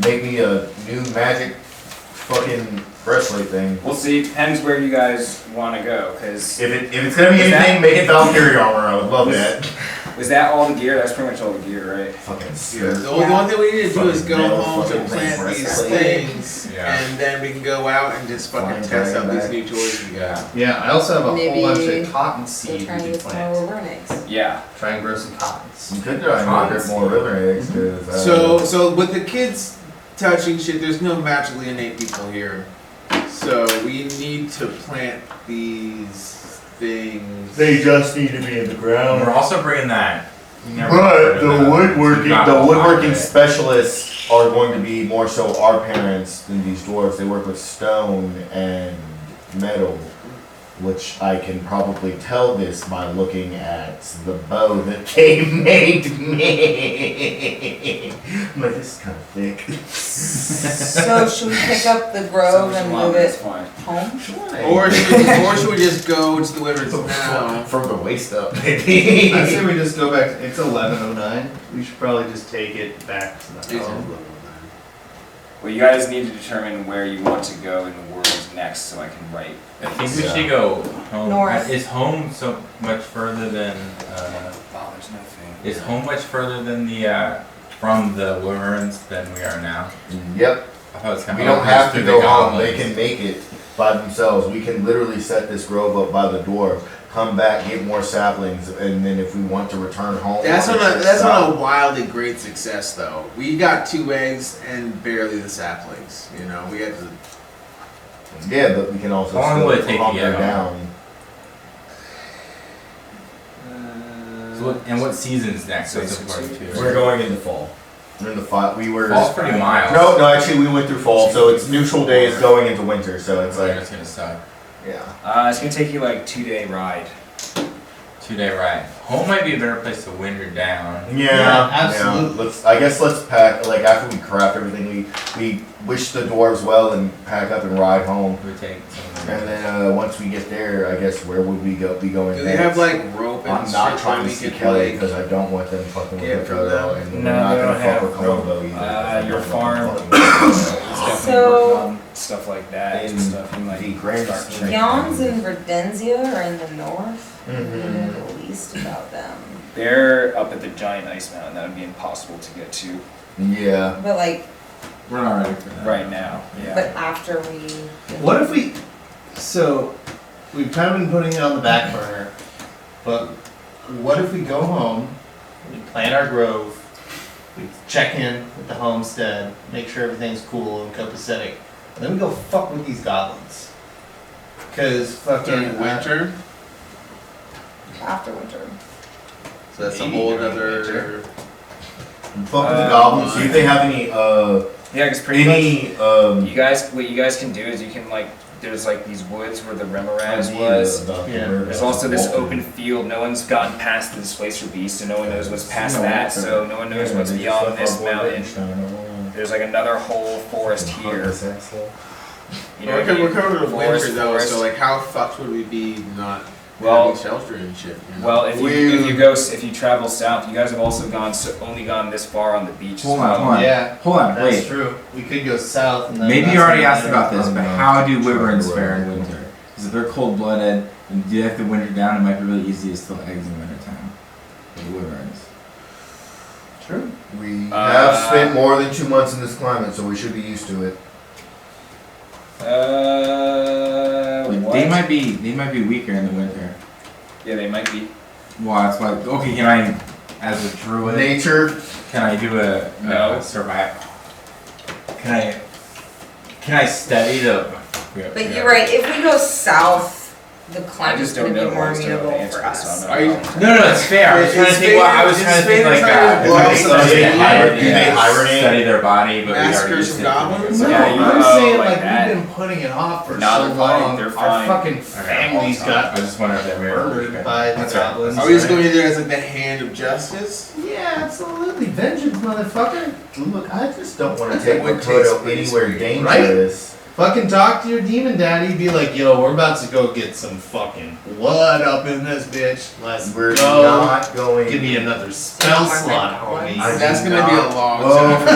make me a new magic fucking breastplate thing. We'll see. It depends where you guys want to go, because If it's gonna be Is that- anything, make it Valkyrie armor. I would love that. Was that all the gear? That's pretty much all the gear, right? Fucking Yeah, scared. the only one thing we need to do is go Fucking home to fucking plant brain these breastplate. things, Yeah. and then we can go out and just fucking Flying test out dragon these back. new toys we got. Yeah, I also have a Maybe whole bunch of cotton We're seed trying we to can get some plant. more river eggs. Yeah. Try and grow some cottons. You could try and get more river eggs, cause, So with the kids touching shit, there's no magically innate people here. So we need to plant these things. they just need to be in the ground. We're also bringing that. you never But heard of the that. woodworking, Not the a lot woodworking of it. specialists are going to be more so our parents than these dwarves. They work with stone and metal, which I can probably tell this by looking at the bow that they made me. I'm like, this is kind of thick. So should we pick up the grove and move That's it fine. home? Or should we just go to the Wyverns now? From the waist up, maybe. I say we just go back. It's 11:09. We should probably just take it back to the home. Well, you guys need to determine where you want to go in the world next, so I can write. I think we should go home. North. Is home so much further than? Oh, there's nothing. Is home much further than the from the Wyverns than we are now? Yep. I thought it was kind We of don't have to go home. They can make it by themselves. We can literally set this grove up by the door, come back, get more saplings, and then if we want to return home, That's or not stop. a wildly great success though. We got 2 eggs and barely the saplings. You know, we got the. Yeah, but we can also How long will it still take to hunker get home? down. So what, and what season's next? So That's it's- important too. We're going into fall. We're in the fall. We were. Fall's pretty mild. No, actually, we went through fall, so it's neutral days going into winter. So it's like, It's gonna suck. yeah. It's gonna take you like 2-day ride. 2-day ride. Home might be a better place to winter down. Yeah, absolutely. I guess let's pack. Like after we craft everything, we wish the dwarves well and pack up and ride home. We would take some of them. And then once we get there, I guess where would we go? Be going? Do they next? have like rope and I'm shit not that trying to we see could, Kelly like- because I don't want them fucking with get her from photo, them? and No, we're not they gonna don't fuck have with Colombo either. Your They're farm. fucking with her. It's So- definitely working on stuff like that and In stuff. And like the grand start scheme. training. Yawns and Verdenzia are in the north. We Mhm. know the least about them. They're up at the giant ice mountain. That would be impossible to get to Yeah. But like, We're not ready for that. right now. Yeah. but after we. What if we? So we've kind of been putting it on the back burner, but what if we go home, we plant our grove, we check in with the homestead, make sure everything's cool and copacetic, and then we go fuck with these goblins? Cause fucking During winter, After winter. so that's a Maybe whole during other. winter. Fuck with the goblins. See if they have any Yeah, because pretty much. any You guys, what you guys can do is you can like, there's like these woods where the Remoraz idea was. about the Yeah. murder. There's also this open field. No one's gotten past the Displacer Beast, so no one knows what's past that. So no one knows what's beyond this mountain. There's like another whole forest here. You know, We're covered with Forest, winter though, forest. so like how fucked would we be not Well- having shelter and shit? You know? Well, if you travel south, you guys have also only gone this far on the beach. Hold as on, well. hold on. Yeah, Hold on, that's wait. true. We could go south and then. Maybe that's you already when asked we about this, I'm but not how do trying wyverns to fare in worry. winter? Because if they're cold-blooded and do they have to winter down, it might be really easy to still eggs in wintertime. The wyverns. True. We have spent more than 2 months in this climate, so we should be used to it. What? They might be weaker in the winter. Yeah, they might be. Well, that's why. Okay, can I, as a druid, Nature. can I do a No. survival? Can I study the? But you're right, if we go south, the climate's just don't gonna be know more what to amenable answer for this, so us. I'm Are you- not- No, it's fair. I was trying to Is think. I was Vader- trying to is think Vader like trying that. to blow If up they some study shit? their body, Do they hibernate? Study their body, but we Massacre already some did goblins? No, Yeah, you I'm know, saying like like that. we've been putting it off for No, so they're fine, long. they're Our fine. fucking Okay, families I got just wonder if they're murdered by the That's right. goblins. Are we just going in there as like the hand of justice? Yeah, absolutely. Vengeance, motherfucker. Look, I just don't want to take Would Makoto taste pretty anywhere sweet, dangerous. Fucking talk to your demon daddy. Be like, yo, we're about to go get some fucking blood up in this bitch. Let's We're go. not going. Give me another spell slot, homie. I That's do gonna be a not- long Whoa. time.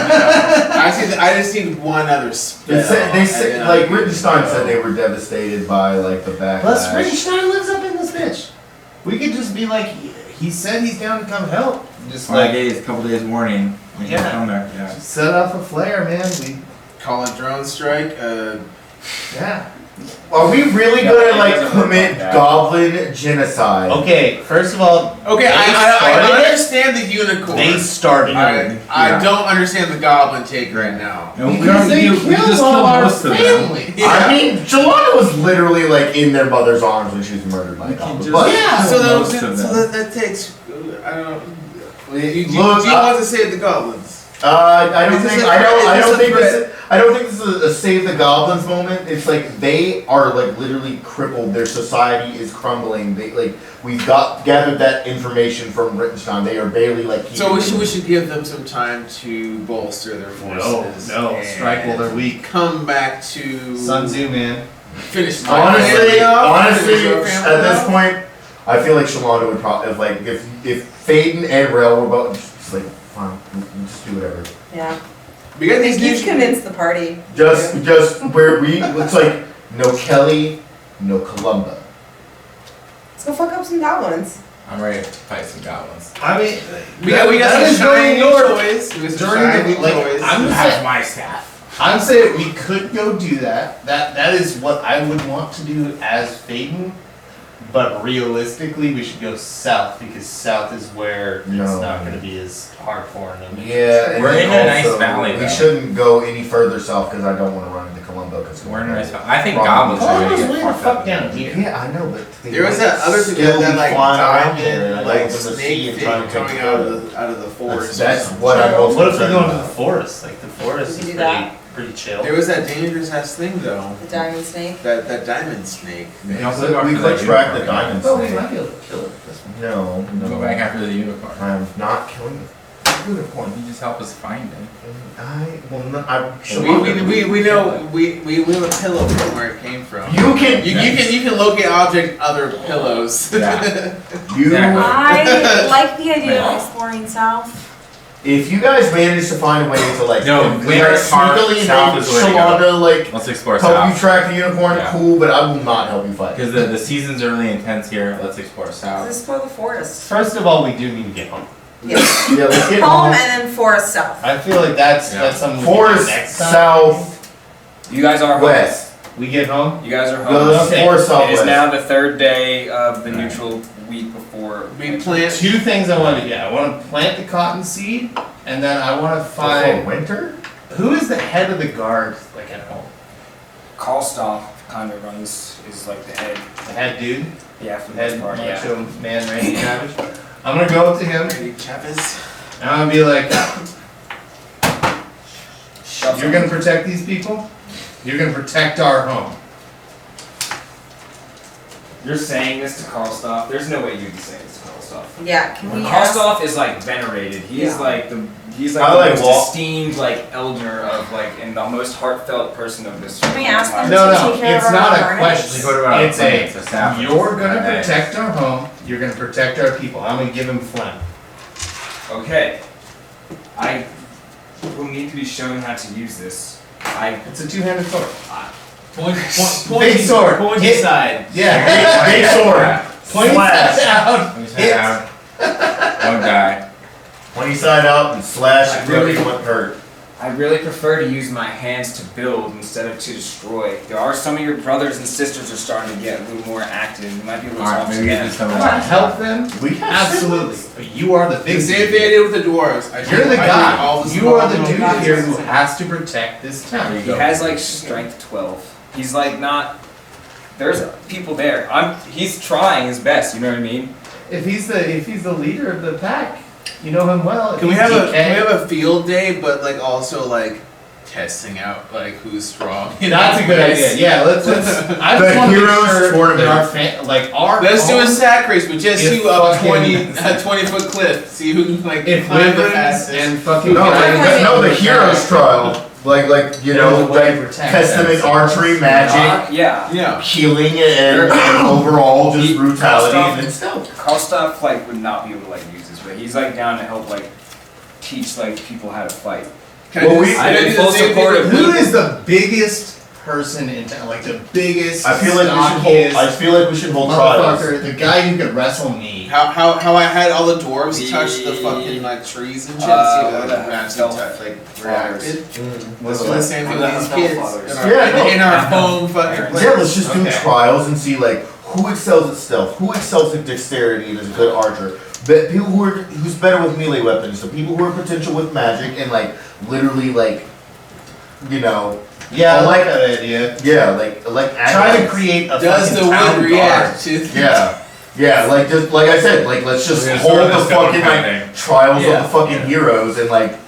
I just need one other spell. They said, and then like I can Rittenstein go. said, they were devastated by like the backlash. Plus, Rittenstein lives up in this bitch. We could just be like, he said he's down to come help. Just Like like days, couple days warning. We can Yeah. come there. Yeah. set off a flare, man. We Call it drone strike. yeah. Are we really Yeah, gonna it like doesn't look commit like that. goblin genocide? Okay, first of all, Okay, They I started it. understand the unicorn. they started it. I don't understand the goblin take right now. No, we Because they we killed just all killed our most of them. family. I mean, Jelana was literally like in their mother's arms when she was murdered by a We can goblin. just- But Yeah. So, most that, of so them. that takes. I don't. Do you Look, want to save the goblins? I don't Is this think a I threat? don't I Is don't this a think threat? this I don't think this is a save the goblins moment. It's like they are like literally crippled. Their society is crumbling. They like we've gathered that information from Rittenstein. They are barely like So we keeping- should give them some time to bolster their forces. No, and strike while they're weak. Come back to Sun Tzu, man. finish. my honestly family off, finish honestly your family at this off. point I feel like Shalonda would probably if Faden and Rel were both just like fine, we'll just do whatever. Yeah. We got these You've new. convinced the party. Just where it's like no Kelly, no Columba. Let's go fuck up some goblins. I'm ready to fight some goblins. I mean, We got that some is during shiny your toys. We got some during shiny the like. toys. I'm just That's saying, my staff. I'm saying we could go do that. That is what I would want to do as Phaeton. But realistically, we should go south because south is where it's No. not going to be as hardcore in the Yeah, and We're then in a nice also, valley, We though. shouldn't go any further south because I don't want to run into Columba. Because We're in a nice. I think Problem. goblins are Columba's gonna way get the fucked fuck up. down here. Yeah, I know, but they There was might that other thing still that be like flying around there, diamond, and like open the sea snake and thing trying to coming take out of the forest. That's what I'm most What if we concerned go into the about. forest? Like the forest We is do that. pretty chill. There was that dangerous ass thing though. The diamond snake. That diamond snake. We We can also go after could the track the unicorn. diamond Oh, we snake. might be able to kill it. This one. No, We'll go back after the unicorn. I'm not killing the unicorn. You just help us find it. We know we have a pillow from where it came from. You can You can locate object other pillows. Yeah. you Exactly. I like the idea of exploring south. if you guys manage to find a way to like No, you winter guys part, sneakily south make is the way to go. Shalonda like Let's explore help you south. track the unicorn, Yeah. cool, but I will not help you fight. Because the seasons are really intense here. Let's explore Let's south. explore the forest. First of all, we do need to get home. Yes. Yeah, let's get Home home. and then forest south. I feel like that's Yeah. something we can do Forest, next time. south, You guys are home. west. We get home. You guys are home. Goes Okay. forest, It southwest. is now the third day of the neutral week before. We plant. Two things I want to do. Yeah, I want to plant the cotton seed, and then I want to Before find winter. who is the head of the guard, like at home. Callstaff kind of runs, is like the head. The head dude, Yeah, for the head most part, yeah. macho man, Randy Savage. I'm gonna go up to him, Chavez. and I'm gonna be like, Shut "You're up. gonna protect these people. You're gonna protect our home." You're saying this to Callstaff? There's no way you'd be saying this to Callstaff. Yeah, can we ask? Callstaff is like venerated. He's Yeah. like the I the like most Walt. esteemed like elder of like and the most heartfelt person of this. Can we ask them No, to no, take care it's of not our a garnets? question. What about It's a. so south? You're gonna Okay. protect our home. You're gonna protect our people. I'm gonna give him phlegm. Okay. I will need to be shown how to use this. It's a two-handed sword. Big sword. Pointy Hit. side. Yeah. Big sword. Point Slash. out. Let me say out. Don't die. 20 side up and slash I it really really- won't hurt. I really prefer to use my hands to build instead of to destroy. There are some of your brothers and sisters are starting to get a little more active. You might be a little Alright, tough to maybe we them. get some I want to help them. We have Absolutely. But you are the The big same thing I did with the dwarves. You're the guy. all the You are the small dude little here guys. who has to protect this town. There you He go. has like strength 12. He's like not. There's people there. He's trying his best. You know what I mean? If he's the leader of the pack, you know him well. If Can we he's have DK, a field day, but like also like testing out like who's strong? That's a good idea. Yeah, let's. I just The want to make Heroes sure Tournament. that our Let's do a home- sack race with just If you up fucking- 20-foot cliff. See who can like If climb the Wyverns fastest. and fucking No, guys- no, the hero's trial. Like you There's know, a way to like protect test them in them. archery, magic, Yeah. Yeah. healing, and overall just He- brutality Callstaff- and stealth. Callstaff like would not be able to like use this, but he's like down to help like teach like people how to fight. Can Well, I do we- this- I'm can I in do the full same thing support with- of Who is the biggest person in town, like the biggest. I feel like we should hold trials. Motherfucker, the guy who could wrestle me. How I had all the dwarves touch the fucking like trees and shit. See what that the Maxie hell? touch like reacted. What's Let's do the same thing with these kids Yeah, in our foam fucking place. Yeah, let's just do Okay. trials and see like who excels at stealth, who excels at dexterity and is a good archer. But people who's better with melee weapons, so people who are potential with magic and like literally like, you know. Yeah, I like that idea. Yeah, like Try to create a Does fucking the town wood react to? Yeah, like just like I said, like let's just We're gonna hold start the this going fucking campaign. like trials Yeah. of the fucking heroes and like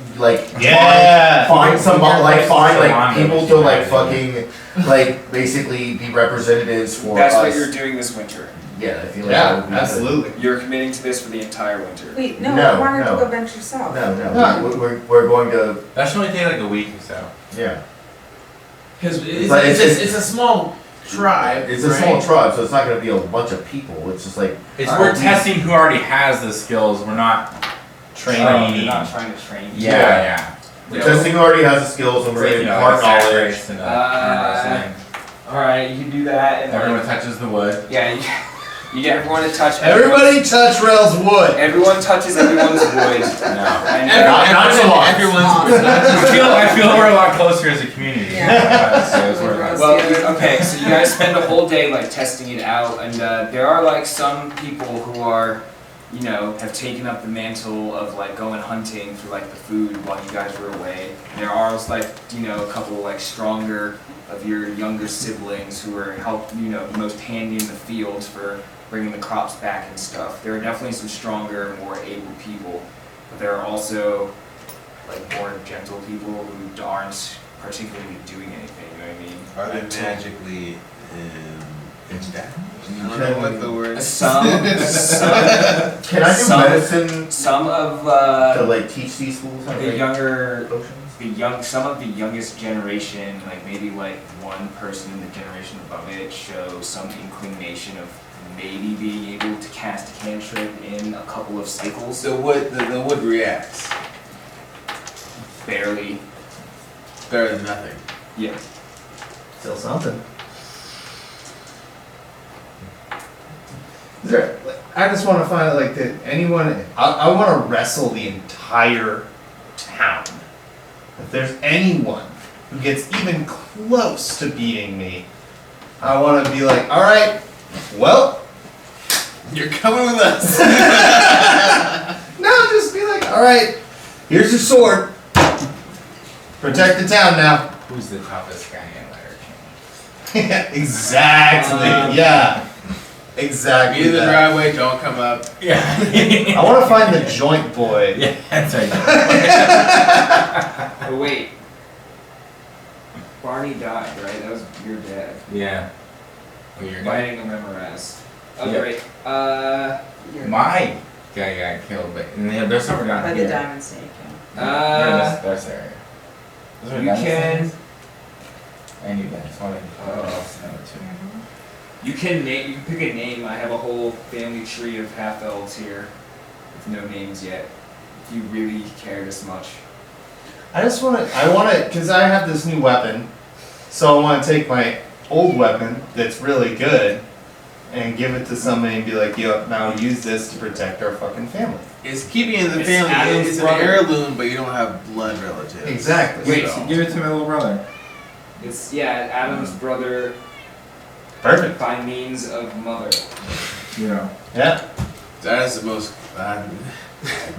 Yeah. find somebody like find like people to like Yeah. fucking like basically be representatives for That's us. what you're doing this winter. Yeah, I feel like that Yeah, would be good. absolutely. You're committing to this for the entire winter. Wait, no, No, I wanted no. to go venture south. No, No. we're going to That should only take like a week or so. yeah. Because But it's a small tribe. It's a small tribe, so it's not going to be a bunch of people. It's just like We're testing who already has the skills. We're not Training. You're not trying to train. Yeah. we're testing who already has the skills and we're going to impart knowledge. Alright, you can do that and Everyone touches the wood. yeah, you get everyone to touch Everybody touch Rel's wood. Everyone touches everyone's wood. No. And Not so long. I feel we're a lot closer as a community. Yeah. So it's worth it. well, okay, so you guys spend a whole day like testing it out, and there are like some people who are, you know, have taken up the mantle of like going hunting for like the food while you guys were away. There are like, you know, a couple like stronger of your younger siblings who are the most handy in the field for bringing the crops back and stuff. There are definitely some stronger, more able people, but there are also like more gentle people who aren't particularly doing anything. You know what I mean? Are they Until- magically endowed? I don't Can- know what the word is. Some Can I do Some- medicine some of to like teach these fools how to the make younger potions? some of the youngest generation, like maybe like one person in the generation above it, show some inclination of maybe being able to cast a cantrip in a couple of cycles. The wood reacts. Barely. Better than nothing. Yeah. Still something. Is there, I just want to find out, like, that anyone. I want to wrestle the entire town. If there's anyone who gets even close to beating me, I want to be like, all right, well, You're coming with us. no, just be like, all right, here's your sword. Protect the town now. Who's the toughest guy in Letter King? Exactly. Yeah. Exactly. Be in the that. driveway, don't come up. Yeah. I want to find the joint boy. Yeah, that's right. Oh wait. Barney died, right? That was your dad. Yeah. Oh, your guy? Fighting a Memoraz. Oh Yeah. great. My guy got killed, but there's somewhere down By here. the diamond snake, yeah. They're in this area. Is there a You diamond can snake? I knew that. So I know too. you can pick a name. I have a whole family tree of half elves here with no names yet. If you really care this much. I want to, because I have this new weapon, so I want to take my old weapon that's really good and give it to somebody and be like, yo, now use this to protect our fucking family. It's keeping it in the It's family. Adam's It's an brother. heirloom, but you don't have blood relatives. Exactly. Wait, so. Give it to my little brother. It's Adam's brother Perfect. by means of mother. You know. Yeah. That is the most bad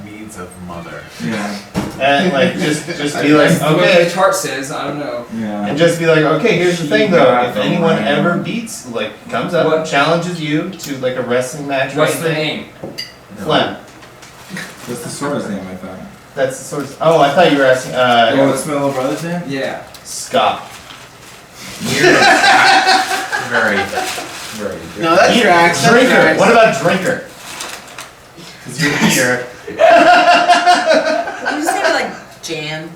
means of mother. Yeah. And like, just be like, That's what okay. the chart says. I don't know. Yeah. And just be like, okay, here's the thing though. Yeah, If anyone yeah. ever beats, like, comes up What? and challenges you to like a wrestling match or What's the anything, name? Flem. What's the sword's name? I thought. That's the source. Oh, I thought you were asking. Oh, what's my little brother's name? Yeah. Scott. Very, very good. No, that tracks. That Drinker. tracks. What about drinker? Because you're here. You just say like jam.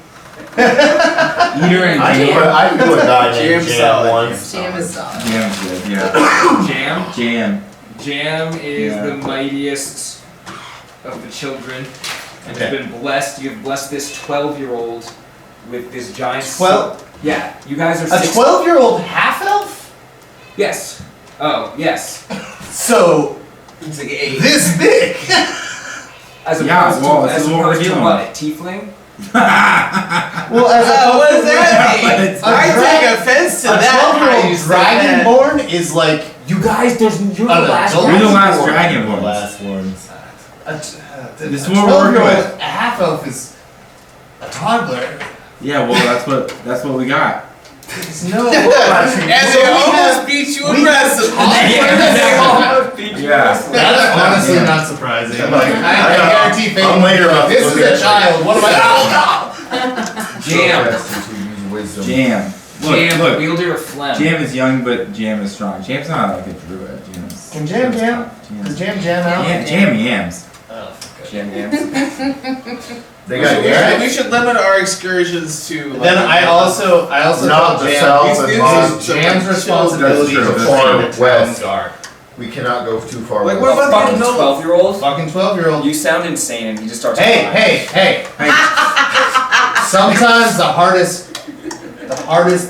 Eater and I jam. knew a guy named Jam Jam solid. once. Jam is solid. Jam's good. Yeah. Jam. Jam. Jam is Yeah. the mightiest of the children, and Okay. you've been blessed. You've blessed this 12-year-old with this giant. 12. Yeah, you guys are A 12-year-old half-elf? Yes. Oh, yes. So, It's like 8. this big! As opposed Yeah, well, to, this as is what we're opposed to dealing what? with. A tiefling? Well, as What does that mean? It's- I take offense to a that. how you 12-year-old said that. Dragonborn is like You guys, you're the last adult. You're the last The Dragonborn. last ones. This is what we're working with. A half-elf is a toddler. Yeah, well, that's what we got. There's no. And they almost beat you in wrestling. Yeah. That's honestly not surprising. Like, I guarantee Fate I'm later on. this is a child. What am I? Jam. Jam. Jam, Look, wielder of phlegm. Jam is young, but Jam is strong. Jam's not like a druid. Jam's. Can Jam jam? Jam's- Does Jam out? Jam yams. Oh, Jam yams. They got We should limit our excursions to. Like, Then I also Not told the Jam. south and This north. is Jam's responsibility That's to true. train the Far town west. guard. We cannot go too far. Like, west. what about Fucking the 12-year-old? Fucking 12-year-old. You sound insane, and he just starts Hey, crying. hey. Sometimes the hardest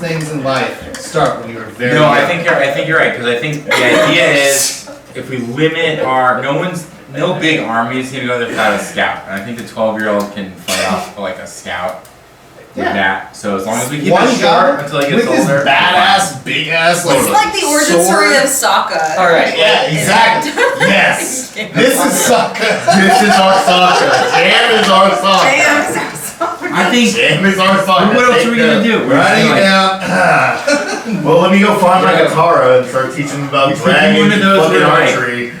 things in life start when you were very No, young. I think you're right because I think the idea is if we limit our no big army is gonna go there without a scout, and I think the 12-year-old can fight off like a scout with Yeah. that. So as long as we keep One it short guy until he with gets his older, badass, big ass, like It's like the origin sword. story of Sokka. Alright. Yeah, exactly. Yes. This is Sokka. This is our Sokka. Jam is our Sokka. Damn. I think. Jam is our Sokka. What else are we gonna do? We're Writing just it gonna, down. Well, let me go find my Yeah. Katara and start teaching them about You pick dragons one of and those fucking with a mic. archery.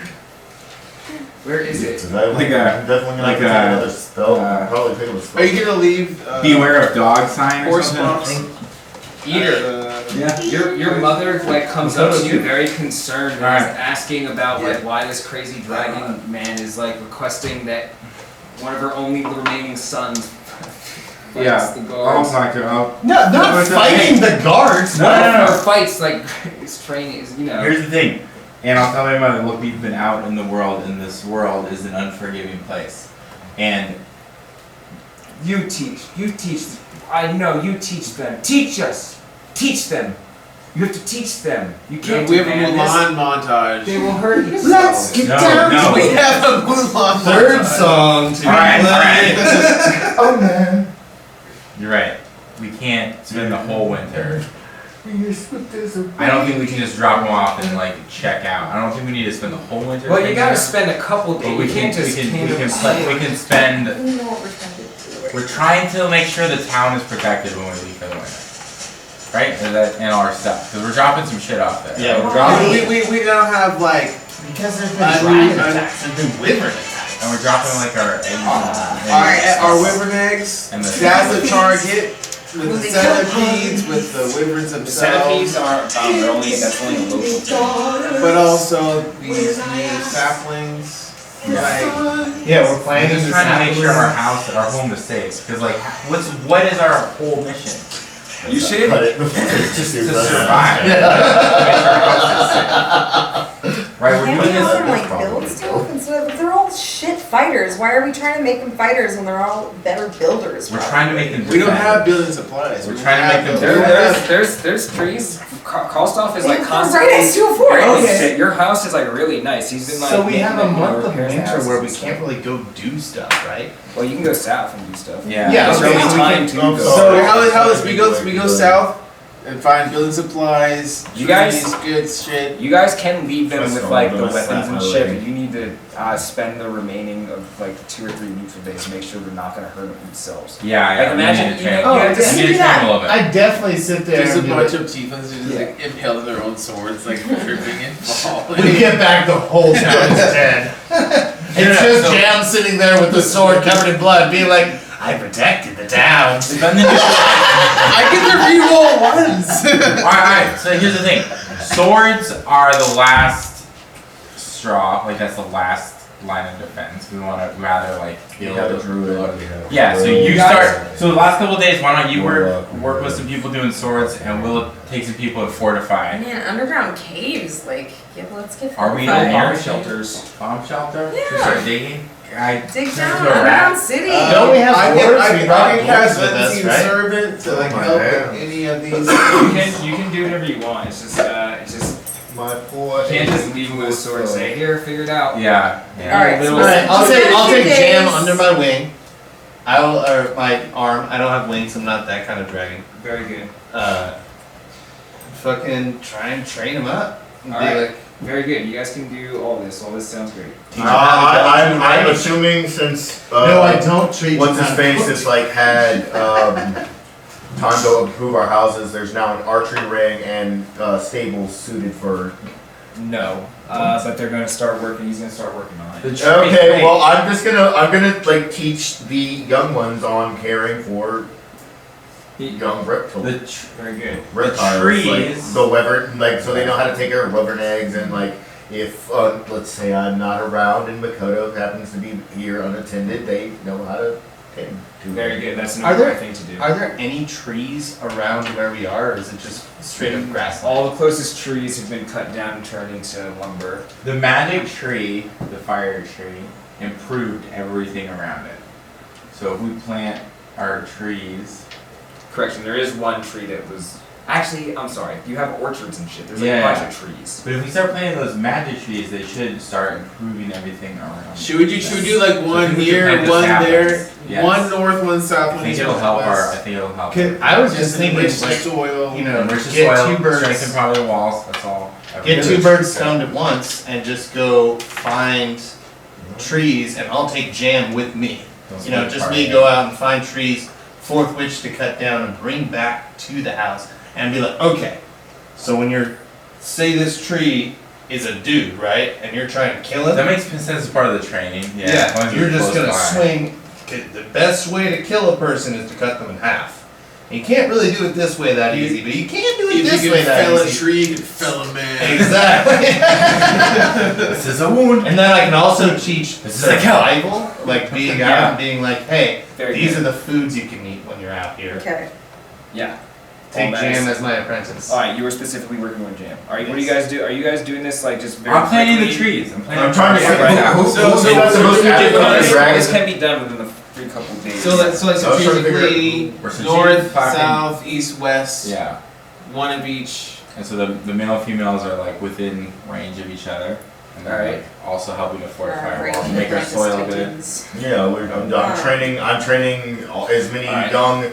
Where is it? Cause I'm Like definitely gonna like take a- another spell. Probably pick up a spell. Are you gonna leave? beware of dog sign or Horse something. bumps. Eater. Yeah. Your mother like comes up to you very concerned and Alright. is asking about like why this crazy dragon man is like requesting that one of her only remaining sons fights Yeah. the I'll guards. talk to her. No, not What's that? fighting the guards. No, no, no. Or fights like his training is, you know. Here's the thing, and I'll tell my mother, look, we've been out in the world, and this world is an unforgiving place. And You teach. I know, you teach them. Teach us. Teach them. You have to teach them. You can't We have a demand this. Mulan montage. They will hurt you. Let's get No, down no. to We it. have a Mulan Third montage. song to Alright, play. Oh man. you're right, we can't spend the whole winter. I I don't think we can just drop them off and like check out. I don't think we need to spend the whole winter. Well, you thing gotta there. spend a couple days. But we You can, can't just we can spend. We know what we're trying to do. We're trying to make sure the town is protected when we leave for the winter, right? And our stuff, because we're dropping some shit off there. Yeah, we're dropping. We don't have like. Because there's been I dragon mean, attacks, there's been wyvern attacks. And we're dropping like our eggs. Our wyvern eggs. And the- That's the target. With the They centipedes, with the wyverns The themselves. centipedes are they're only that's only a local thing. But also these native saplings. Like, Yeah, we're I'm planning just to trying to make sure our house, our home is safe. Because like, what is our whole mission? You should. Cut it before it's just To survive. Make sure our house is safe. Right, we're Can't doing we this. have them like build stuff instead of, if they're all shit fighters, why are we trying to make them fighters when they're all better builders? We're trying to make them. we don't defend. have building supplies. We're We trying to have make them those- There's trees. Karlstoff is They're like right constantly. next to a forest. Oh, Okay. shit, your house is like really nice. He's been like. So we have a making, month of repairs to winter houses where we and can't stuff. really go do stuff, right? Well, you can go south and do stuff. Yeah. Yeah, There's okay, no so we time can- to I'm go. sorry. So how is we go south and find building supplies. You guys- trees, good shit. You guys can leave them That's with fine, like but the I slapped weapons and my shit, leg. but you need to spend the remaining of like 2 or 3 neutral days to make sure they're not gonna hurt themselves. Yeah, Like yeah. imagine we need you to know, train. you have to We need to train a little bit. I definitely sit there There's a and be bunch like, of tieflings who just like impale their own swords, like tripping and falling. we get back, the whole town's dead. It's just so- Jam sitting there with the sword covered in blood, being like, I protected the town. Spend the I get to reroll ones. Alright, so here's the thing. Swords are the last straw, like that's the last line of defense. We want to rather like build a druid. Yeah, so you start. So the last couple of days, why don't you work with some people doing swords, and we'll take some people and fortify. Man, underground caves, like, yeah, let's get Are we fortified. near Bomb shelters. Bomb shelter? Yeah. Should we start digging? Dig turned down, into a rat. underground city. Don't we have I dwarves? We brought can cast dwarves with us, Unseen right? Servant to like Oh my help God. with any of these. You can do whatever you want. It's just My poor. you can't just leave him with a sword and say, here, figure it out. Yeah. Alright, so Alright, I'll take few Jam days. under my wing. Or my arm. I don't have wings. I'm not that kind of dragon. Very good. Fucking try and train him up. And be Alright. like, Very good. You guys can do all this. All this sounds great. teach him how to go I'm through assuming since No, I don't treat what's him his how to face cook. has like had time to improve our houses. There's now an archery ring and stables suited for. No. But they're gonna start working. He's gonna start working on it. Okay, well I'm gonna like teach the young ones on caring for young reptiles. Very good. Reptiles, trees- like the wyvern, like so they know how to take care of wyvern eggs, and like if let's say I'm not around and Makoto happens to be here unattended, they know how to tend to. Very good. That's an Are there- important thing to do. Are there any trees around where we are, or is it just straight up grassland? All the closest trees have been cut down and turned into lumber. The magic tree, the fire tree, improved everything around it. So if we plant our trees, Correction, there is one tree that was. Actually, I'm sorry. You have orchards and shit. There's like Yeah. a bunch of trees. but if we start planting those magic trees, they should start improving everything around. Should we do like one think we should here, plant the one saplings. there, Yes. one north, one south, I one think east, it'll one help west? I think it'll help. I was just Just thinking, enrich the like, soil. you know, Enrich the get soil, two birds, strengthen part of the walls. That's all. get two birds stoned at once, and just go find trees, and I'll take Jam with me. You know, just me go out and find trees, forth which to cut down and bring back to the house, and be like, okay, so when you're, say this tree is a dude, right, and you're trying to kill him, That makes sense as part of the training. Yeah. as long as you're we're just close gonna by. swing. The best way to kill a person is to cut them in half. You can't really do it this way that easy, but you can do it If this you way can that fell a easy. tree, you can fell a man. Exactly. This is a wound. And then I can also teach This is a kill. survival, like being out Yeah. and being like, hey, Very these good. are the foods you can eat when you're out here. Okay. Yeah. Take All that Jam is- as my apprentice. Alright, you were specifically working with Jam. Alright, what do you Yes. guys do? Are you guys doing this like just very I'm planting the quickly? trees. I'm planting I'm trying to the figure trees right out now. who's So- the so- most so- adequate This dragon. can be done within the free couple of days. So like I was trying to strategically, We're north, fucking- south, east, west, Yeah. one of each. And so the male and females are like within range of each other. And they're Alright. like also helping to fortify our Bring walls, the make our apprentice soil good. Titans. Yeah, I'm training. I'm training as many Alright. young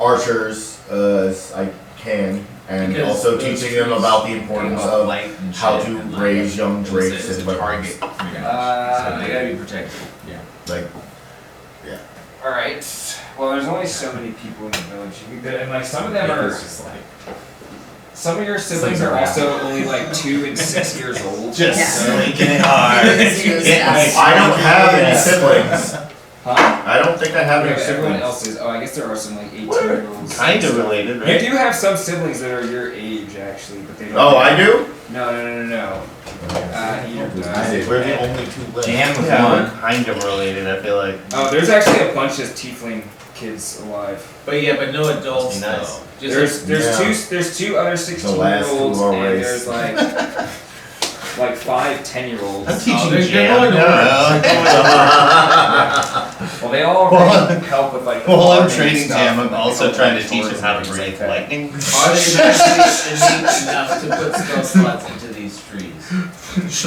archers as I can, and Because also those teaching them trees about the importance give off of light and how shit to and, like, raise young it's drakes a and target. weapons. So they gotta be protected. Like, Alright. Well, there's only so many people in the village. And like some of them are. It's just like Some of your siblings Slings are around. also only like 2 and 6 years old. Just Yeah. making it hard. Yes. I don't have any Yes. siblings. Huh? I don't think I have any Everyone siblings. else is. Oh, I guess there are some like 18-year-olds. Kind of related, You right? do have some siblings that are your age, actually, but they don't. Oh, I do. No. We're the only two left. Jam was Yeah, we're one. kind of related, I feel like. Oh, there's actually a bunch of Tiefling kids alive. But yeah, but no adults Be nice. though. Just There's two other last 16-year-olds two are and raised. there's like 5 10-year-olds. I'm teaching they're Jam. going to Well, they all help with like. While I'm farming training stuff Jam, and, I'm like, also help trying with to teach him chores how and to things breathe like that. lightning. Are they actually innate enough to put spell slots into these trees?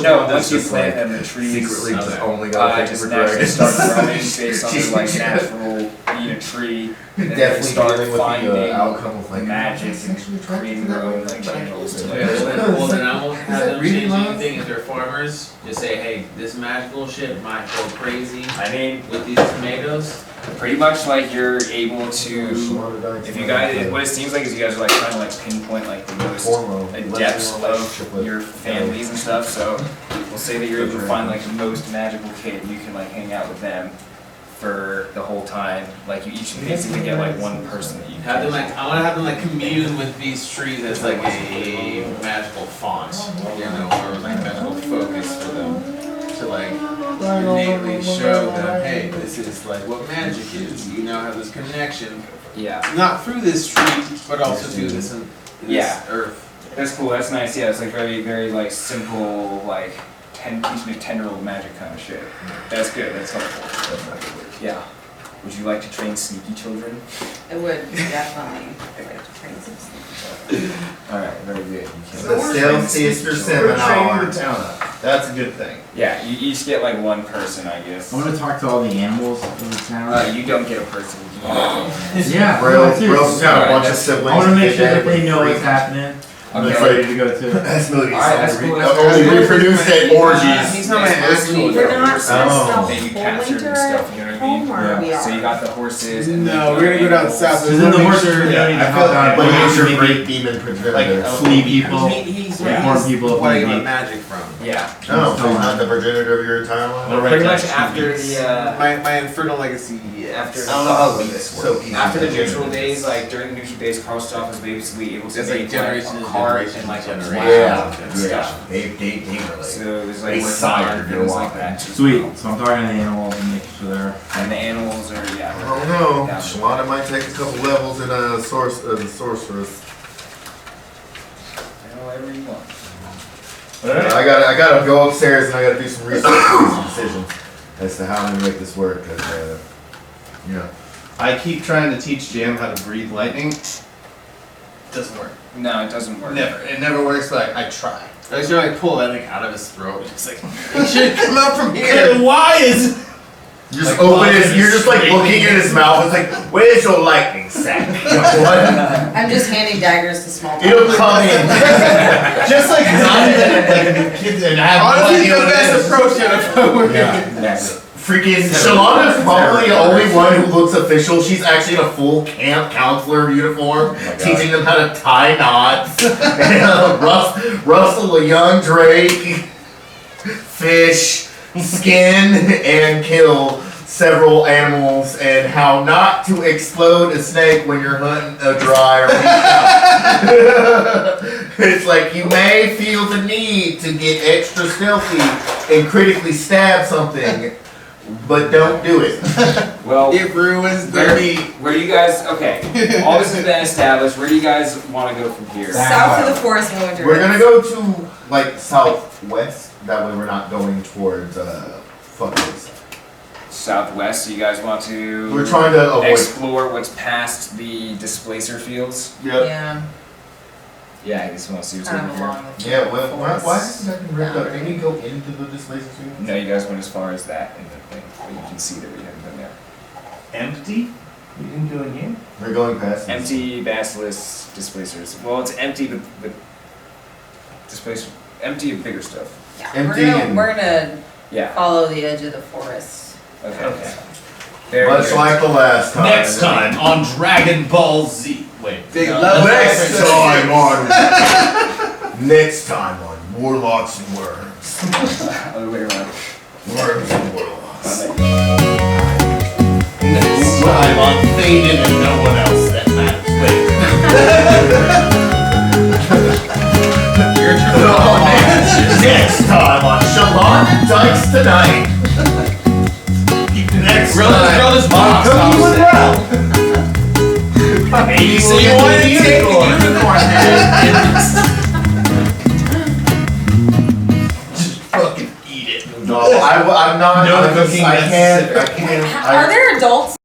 No, once you plant them, the trees Secretly just Okay. only got a just for naturally dragons. start growing based on their like natural being a tree. And then they Definitely start dealing with finding the outcome of like magic and creating their own like channels to Okay, well then I won't have them really change long? anything if they're farmers. Just say, hey, this magical shit might go crazy I mean, with these tomatoes. pretty much like you're able to. If you guys, what it seems like is you guys are like trying to like pinpoint like the most depths of your families and stuff. So we'll say that you're able to find like the most magical kid, you can like hang out with them for the whole time. Like you each basically get like one person that you Have them like I want to have them like commune with these trees as like a magical font, you know, or like magical focus for them to like innately show them, hey, this is like what magic is. You now have this connection, Yeah, Not through this tree, but also through this, Yeah. earth. that's cool. That's nice. Yeah, it's like very like simple like teaching a 10-year-old magic kind of shit. That's good. That's helpful. That's not good. Yeah. Would you like to train sneaky children? I would, definitely. I'd like to train some sneaky. Alright, very good. The stealthiest We're seminar. training the town up. That's a good thing. Yeah, you each get like one person, I guess. I want to talk to all the animals of the town. You don't get a person. Yeah, Real, seriously. real got a bunch of that's- siblings. I want to make sure that They they know what's happening. I'm Okay. ready to go to. That's movie. Alright, that's cool, that's Only cool. reproduced at orgies. He's not my actual. We're not supposed Oh. to That you whole captured winter and stuff, you know what I mean? home, or we So you are? got the horses and No, we're gonna go down south. Because then the horses are Yeah, going to I help feel out. But he's your maybe great demon progenitor. flea people. He's More people if What do need you want be. magic from? Yeah. Oh, so he's not the progenitor of your entire line? Well, Pretty right much now, after the My infernal legacy. after I don't know how weeks work. So easy after the to neutral do. days, like during the neutral days, Karlstoff was basically able to It's like make generation a to cart generation and like to a generation. plow Yeah, and yeah. stuff. They really. So it was like They working sired on your things like weapon. that. Sweet. So I'm talking to the animals and making sure they're. And the animals are I yeah. don't know. Yeah. Shalana might take a couple levels in a sorceress. Whatever you want. Alright. I gotta go upstairs and I gotta do some research and make some decisions as to how I'm gonna make this work. Cause, yeah. I keep trying to teach Jam how to breathe lightning. Doesn't work. No, it doesn't work. Never. It never works, but I try. I should like pull that thing out of his throat. It's like it should come out from here. And why is You just Like, open his, fucking you're just like screaming. looking in his mouth. It's like, where's your lightning sack? What? I'm just handing daggers to small It'll come in. just like not even like kids and I have no Honestly, idea the what it best is. approach if I were Next. Freaking Shalana's probably the only one who looks official. She's actually in a full camp counselor uniform, teaching them how to tie knots, and, rustle a young drake, fish, skin, and kill several animals, and how not to explode a snake when you're hunting a dry or It's like you may feel the need to get extra stealthy and critically stab something, but don't do it. Well, It ruins the where, meat. where do you guys? Okay, all this has been established. Where do you guys want to go from here? South of the forest and winter. We're gonna go to like southwest. That way we're not going towards fuckers. Southwest. So you guys want to? We're trying to avoid. explore what's past the displacer fields. Yep. Yeah, Yeah, I just want to see what's kind over of here. along the Yeah. Why forest. hasn't that been ripped up? Can we go into the displacer field? No, you guys went as far as that in the thing, but you can see that we haven't been there. Empty? We didn't go in here? We're going past. this. Empty basilisk displacers. Well, it's empty, but displacer empty of bigger stuff. Yeah, Empty we're and- gonna Yeah. follow the edge of the forest. Okay. Very Much good. like the last time. Next time on Dragon Ball Z. Wait. They No. love Next that. time on. Next time on Warlocks and Worms. Other way around. Worms and Warlocks. Next time on Faded and no one else that matters. Wait. Your turn. Next time on Shalana Dykes Tonight. Next time. Brothers, on Cookie with Ralph. Maybe So we'll you get want the to take the unicorn. unicorn head. Just fucking eat it. No, I'm not. No I cooking can't. necessary. I can't. Are there adults